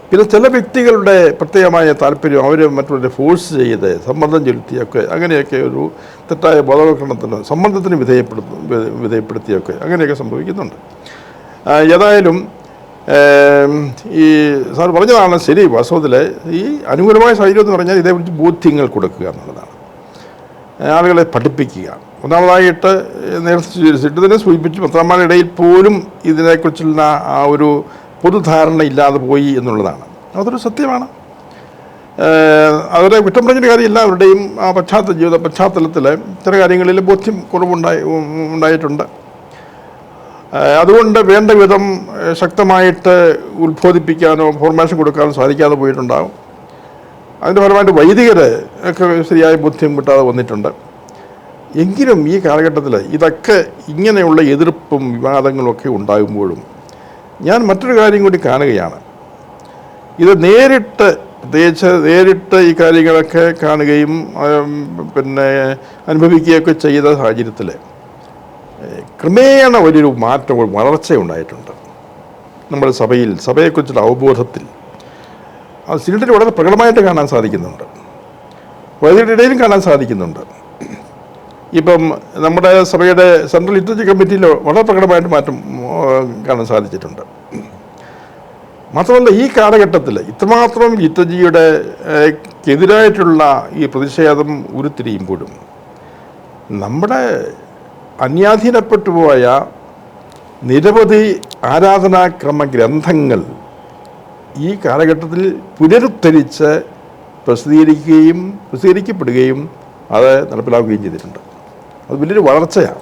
പിന്നെ ചില വ്യക്തികളുടെ പ്രത്യേകമായ താല്പര്യം, അവർ മറ്റുള്ളവരെ ഫോഴ്സ് ചെയ്ത് സമ്മർദ്ദം ചെലുത്തിയൊക്കെ, അങ്ങനെയൊക്കെ ഒരു തെറ്റായ ബോധവൽക്കരണത്തിന്, സമ്മർദ്ദത്തിന് വിധേയപ്പെടുത്തിയൊക്കെ അങ്ങനെയൊക്കെ സംഭവിക്കുന്നുണ്ട്. ഏതായാലും ഈ സാർ പറഞ്ഞതാണ് ശരി. വാസ്തവത്തിൽ ഈ അനുകൂലമായ സാഹചര്യം എന്ന് പറഞ്ഞാൽ ഇതേക്കുറിച്ച് ബോധ്യങ്ങൾ കൊടുക്കുക എന്നുള്ളതാണ്, ആളുകളെ പഠിപ്പിക്കുക. ഒന്നാമതായിട്ട് നേരത്തെ തന്നെ സൂചിപ്പിച്ചു, പത്രന്മാരുടെ ഇടയിൽ പോലും ഇതിനെക്കുറിച്ചുള്ള ആ ഒരു പൊതുധാരണ ഇല്ലാതെ പോയി എന്നുള്ളതാണ്. അതൊരു സത്യമാണ്. അവരെ കുറ്റം പറഞ്ഞൊരു കാര്യമില്ല. അവരുടെയും ആ ജീവിത പശ്ചാത്തലത്തിൽ ചില കാര്യങ്ങളിൽ ബോധ്യം ഉണ്ടായിട്ടുണ്ട്. അതുകൊണ്ട് വേണ്ട വിധം ശക്തമായിട്ട് ഉത്ബോധിപ്പിക്കാനോ ഫോർമേഷൻ കൊടുക്കാനോ സാധിക്കാതെ പോയിട്ടുണ്ടാകും. അതിൻ്റെ ഫലമായിട്ട് വൈദികർ ഒക്കെ ശരിയായ ബോധ്യം കിട്ടാതെ വന്നിട്ടുണ്ട്. എങ്കിലും ഈ കാലഘട്ടത്തിൽ ഇതൊക്കെ ഇങ്ങനെയുള്ള എതിർപ്പും വിവാദങ്ങളൊക്കെ ഉണ്ടാകുമ്പോഴും ഞാൻ മറ്റൊരു കാര്യം കൂടി കാണുകയാണ്. ഇത് നേരിട്ട് പ്രത്യേകിച്ച് നേരിട്ട് ഈ കാര്യങ്ങളൊക്കെ കാണുകയും പിന്നെ അനുഭവിക്കുകയൊക്കെ ചെയ്ത സാഹചര്യത്തിൽ ക്രമേണ വലിയൊരു മാറ്റം, വളർച്ചയുണ്ടായിട്ടുണ്ട് നമ്മുടെ സഭയെക്കുറിച്ചുള്ള അവബോധത്തിൽ. അത് സിനഡിൽ വളരെ പ്രകടമായിട്ട് കാണാൻ സാധിക്കുന്നുണ്ട്, വൈദികരുടെയും കാണാൻ സാധിക്കുന്നുണ്ട്. ഇപ്പം നമ്മുടെ സഭയുടെ സെൻട്രൽ ലിറ്ററേച്ചർ കമ്മിറ്റിയിൽ വളരെ പ്രകടമായിട്ട് മാറ്റം കാണാൻ സാധിച്ചിട്ടുണ്ട്. മാത്രമല്ല, ഈ കാലഘട്ടത്തിൽ ഇത്രമാത്രം ലിറ്റർജിയുടെ എതിരായിട്ടുള്ള ഈ പ്രതിഷേധം ഉരുത്തിരിയുമ്പോഴും നമ്മുടെ അന്യാധീനപ്പെട്ടു പോയ നിരവധി ആരാധനാക്രമ ഗ്രന്ഥങ്ങൾ ഈ കാലഘട്ടത്തിൽ പുനരുദ്ധരിച്ച് പ്രസിദ്ധീകരിക്കപ്പെടുകയും അത് നടപ്പിലാക്കുകയും ചെയ്തിട്ടുണ്ട്. അത് വലിയൊരു വളർച്ചയാണ്.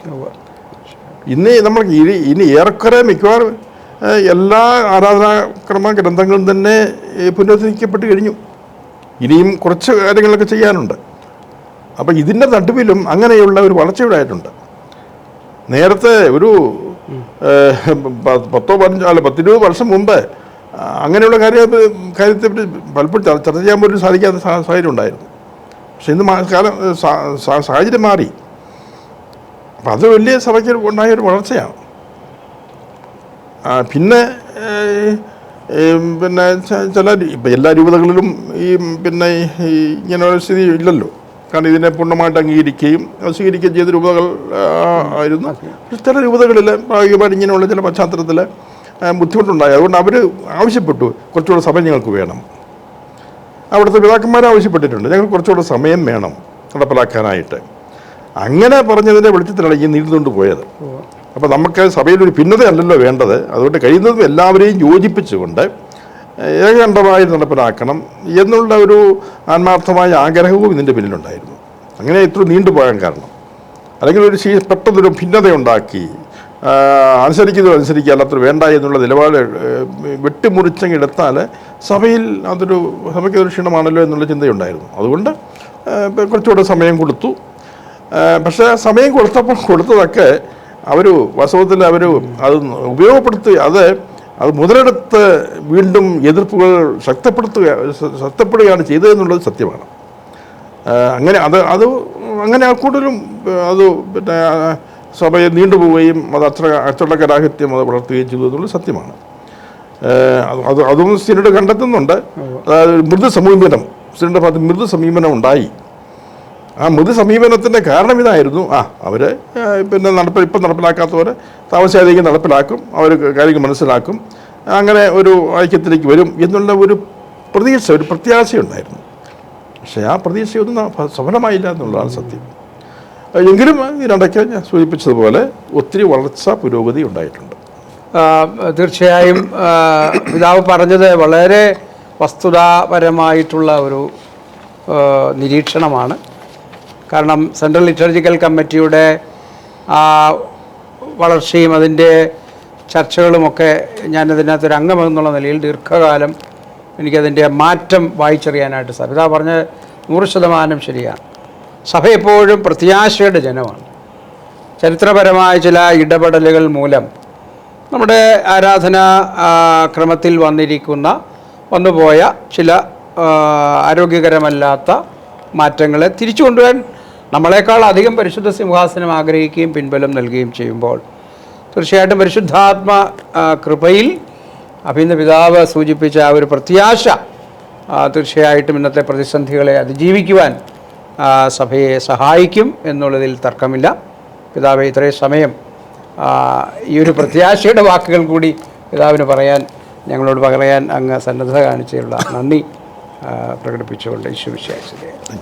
ഇന്ന് നമ്മൾ ഇനി ഏറെക്കുറെ മിക്കവാറും എല്ലാ ആരാധനാക്രമ ഗ്രന്ഥങ്ങളും തന്നെ പുനരുദ്ധരിക്കപ്പെട്ട് കഴിഞ്ഞു. ഇനിയും കുറച്ച് കാര്യങ്ങളൊക്കെ ചെയ്യാനുണ്ട്. അപ്പം ഇതിൻ്റെ നടുവിലും അങ്ങനെയുള്ള ഒരു വളർച്ചയുണ്ടായിട്ടുണ്ട്. നേരത്തെ ഒരു 10-20 വർഷം മുമ്പ് അങ്ങനെയുള്ള കാര്യത്തെപ്പറ്റി പലപ്പോഴും ചർച്ച ചെയ്യാൻ പോലും സാധിക്കാത്ത സാഹചര്യം ഉണ്ടായിരുന്നു. പക്ഷെ ഇന്ന് സാഹചര്യം മാറി. അപ്പം അത് വലിയ സഭയ്ക്ക് ഉണ്ടായൊരു വളർച്ചയാണ്. പിന്നെ ചില ഇപ്പം എല്ലാ രൂപതകളിലും ഇങ്ങനെയുള്ള സ്ഥിതി ഇല്ലല്ലോ. കാരണം ഇതിനെ പൂർണ്ണമായിട്ട് അംഗീകരിക്കുകയും സ്വീകരിക്കുകയും ചെയ്ത രൂപതകൾ ആയിരുന്നു. ചില രൂപതകളിൽ പ്രായോഗികമായിട്ട് ഇങ്ങനെയുള്ള ചില പശ്ചാത്തലത്തിൽ ബുദ്ധിമുട്ടുണ്ടായി. അതുകൊണ്ട് അവർ ആവശ്യപ്പെട്ടു, കുറച്ചുകൂടെ സമയം ഞങ്ങൾക്ക് വേണം. അവിടുത്തെ പിതാക്കന്മാർ ആവശ്യപ്പെട്ടിട്ടുണ്ട്, ഞങ്ങൾക്ക് കുറച്ചുകൂടെ സമയം വേണം നടപ്പിലാക്കാനായിട്ട്. അങ്ങനെ പറഞ്ഞതിൻ്റെ വെളിച്ചത്തിലാണ് ഈ നീണ്ടുകൊണ്ട് പോയത്. അപ്പോൾ നമുക്ക് സഭയിലൊരു ഭിന്നതയല്ലല്ലോ വേണ്ടത്. അതുകൊണ്ട് കഴിയുന്നതും എല്ലാവരെയും യോജിപ്പിച്ചുകൊണ്ട് ഏകകണ്ഠമായി നടപ്പിലാക്കണം എന്നുള്ള ഒരു ആത്മാർത്ഥമായ ആഗ്രഹവും ഇതിൻ്റെ പിന്നിലുണ്ടായിരുന്നു. അങ്ങനെ ഇത്ര നീണ്ടുപോകാൻ കാരണം, അല്ലെങ്കിൽ ഒരു പെട്ടെന്നൊരു ഭിന്നതയുണ്ടാക്കി അനുസരിക്കുക അല്ലാത്ത വേണ്ട എന്നുള്ള നിലപാട് വെട്ടിമുറിച്ചെടുത്താൽ സഭയ്ക്കൊരു ക്ഷീണമാണല്ലോ എന്നുള്ള ചിന്തയുണ്ടായിരുന്നു. അതുകൊണ്ട് കുറച്ചുകൂടെ സമയം കൊടുത്തു. പക്ഷേ സമയം കൊടുത്തതൊക്കെ വാസ്തവത്തിൽ അത് ഉപയോഗപ്പെടുത്തി അത് മുതലെടുത്ത് വീണ്ടും എതിർപ്പുകൾ ശക്തപ്പെടുകയാണ് ചെയ്തതെന്നുള്ളത് സത്യമാണ്. അങ്ങനെ കൂടുതലും അത് സഭയെ നീണ്ടുപോവുകയും അത് അച്ചടക്കരാഹിത്യം അത് വളർത്തുകയും ചെയ്തു എന്നുള്ളത് സത്യമാണ്. അതും സിനഡ് കണ്ടെത്തുന്നുണ്ട്. അതായത് സിനഡിൻ്റെ ഭാഗത്ത് മൃദു സമീപനം ഉണ്ടായി. ആ മൃദു സമീപനത്തിൻ്റെ കാരണം ഇതായിരുന്നു. അവർ ഇപ്പം നടപ്പിലാക്കാത്തവർ താമസിയാതെയും നടപ്പിലാക്കും, അവർ കാര്യങ്ങൾ മനസ്സിലാക്കും, അങ്ങനെ ഒരു ഐക്യത്തിലേക്ക് വരും എന്നുള്ള ഒരു പ്രത്യാശയുണ്ടായിരുന്നു. പക്ഷേ ആ പ്രതീക്ഷയൊന്നും സഫലമായില്ല എന്നുള്ളതാണ് സത്യം. എങ്കിലും ഇതിനിടയ്ക്ക് ഞാൻ സൂചിപ്പിച്ചതുപോലെ ഒത്തിരി പുരോഗതി ഉണ്ടായിട്ടുണ്ട്. തീർച്ചയായും പിതാവ് പറഞ്ഞത് വളരെ വസ്തുതാപരമായിട്ടുള്ള ഒരു നിരീക്ഷണമാണ്. കാരണം സെൻട്രൽ ലിറ്റർജിക്കൽ കമ്മിറ്റിയുടെ വളർച്ചയും അതിൻ്റെ ചർച്ചകളുമൊക്കെ ഞാനതിനകത്തൊരു അംഗമെന്നുള്ള നിലയിൽ ദീർഘകാലം എനിക്കതിൻ്റെ മാറ്റം വായിച്ചറിയാനായിട്ട് സാധിക്കും. പിതാവ് പറഞ്ഞ 100% ശരിയാണ്. സഭ എപ്പോഴും പ്രത്യാശയുടെ ജനമാണ്. ചരിത്രപരമായ ചില ഇടപെടലുകൾ മൂലം നമ്മുടെ ആരാധനാ ക്രമത്തിൽ വന്നുപോയ ചില ആരോഗ്യകരമല്ലാത്ത മാറ്റങ്ങളെ തിരിച്ചു കൊണ്ടുവരാൻ നമ്മളെക്കാൾ അധികം പരിശുദ്ധ സിംഹാസനം ആഗ്രഹിക്കുകയും പിൻബലം നൽകുകയും ചെയ്യുമ്പോൾ തീർച്ചയായിട്ടും പരിശുദ്ധാത്മ കൃപയിൽ അഭിനന്ദ പിതാവ് സൂചിപ്പിച്ച ആ ഒരു പ്രത്യാശ തീർച്ചയായിട്ടും ഇന്നത്തെ പ്രതിസന്ധികളെ അതിജീവിക്കുവാൻ സഭയെ സഹായിക്കും എന്നുള്ളതിൽ തർക്കമില്ല. പിതാവ് ഇത്രയും സമയം ഈ ഒരു പ്രത്യാശയുടെ വാക്കുകൾ കൂടി പിതാവിന് ഞങ്ങളോട് പറയാൻ അങ്ങ് സന്നദ്ധത കാണിച്ചുള്ള നന്ദി പ്രകടിപ്പിച്ചുകൊണ്ട് ഈശോ വിശ്വാസിയെ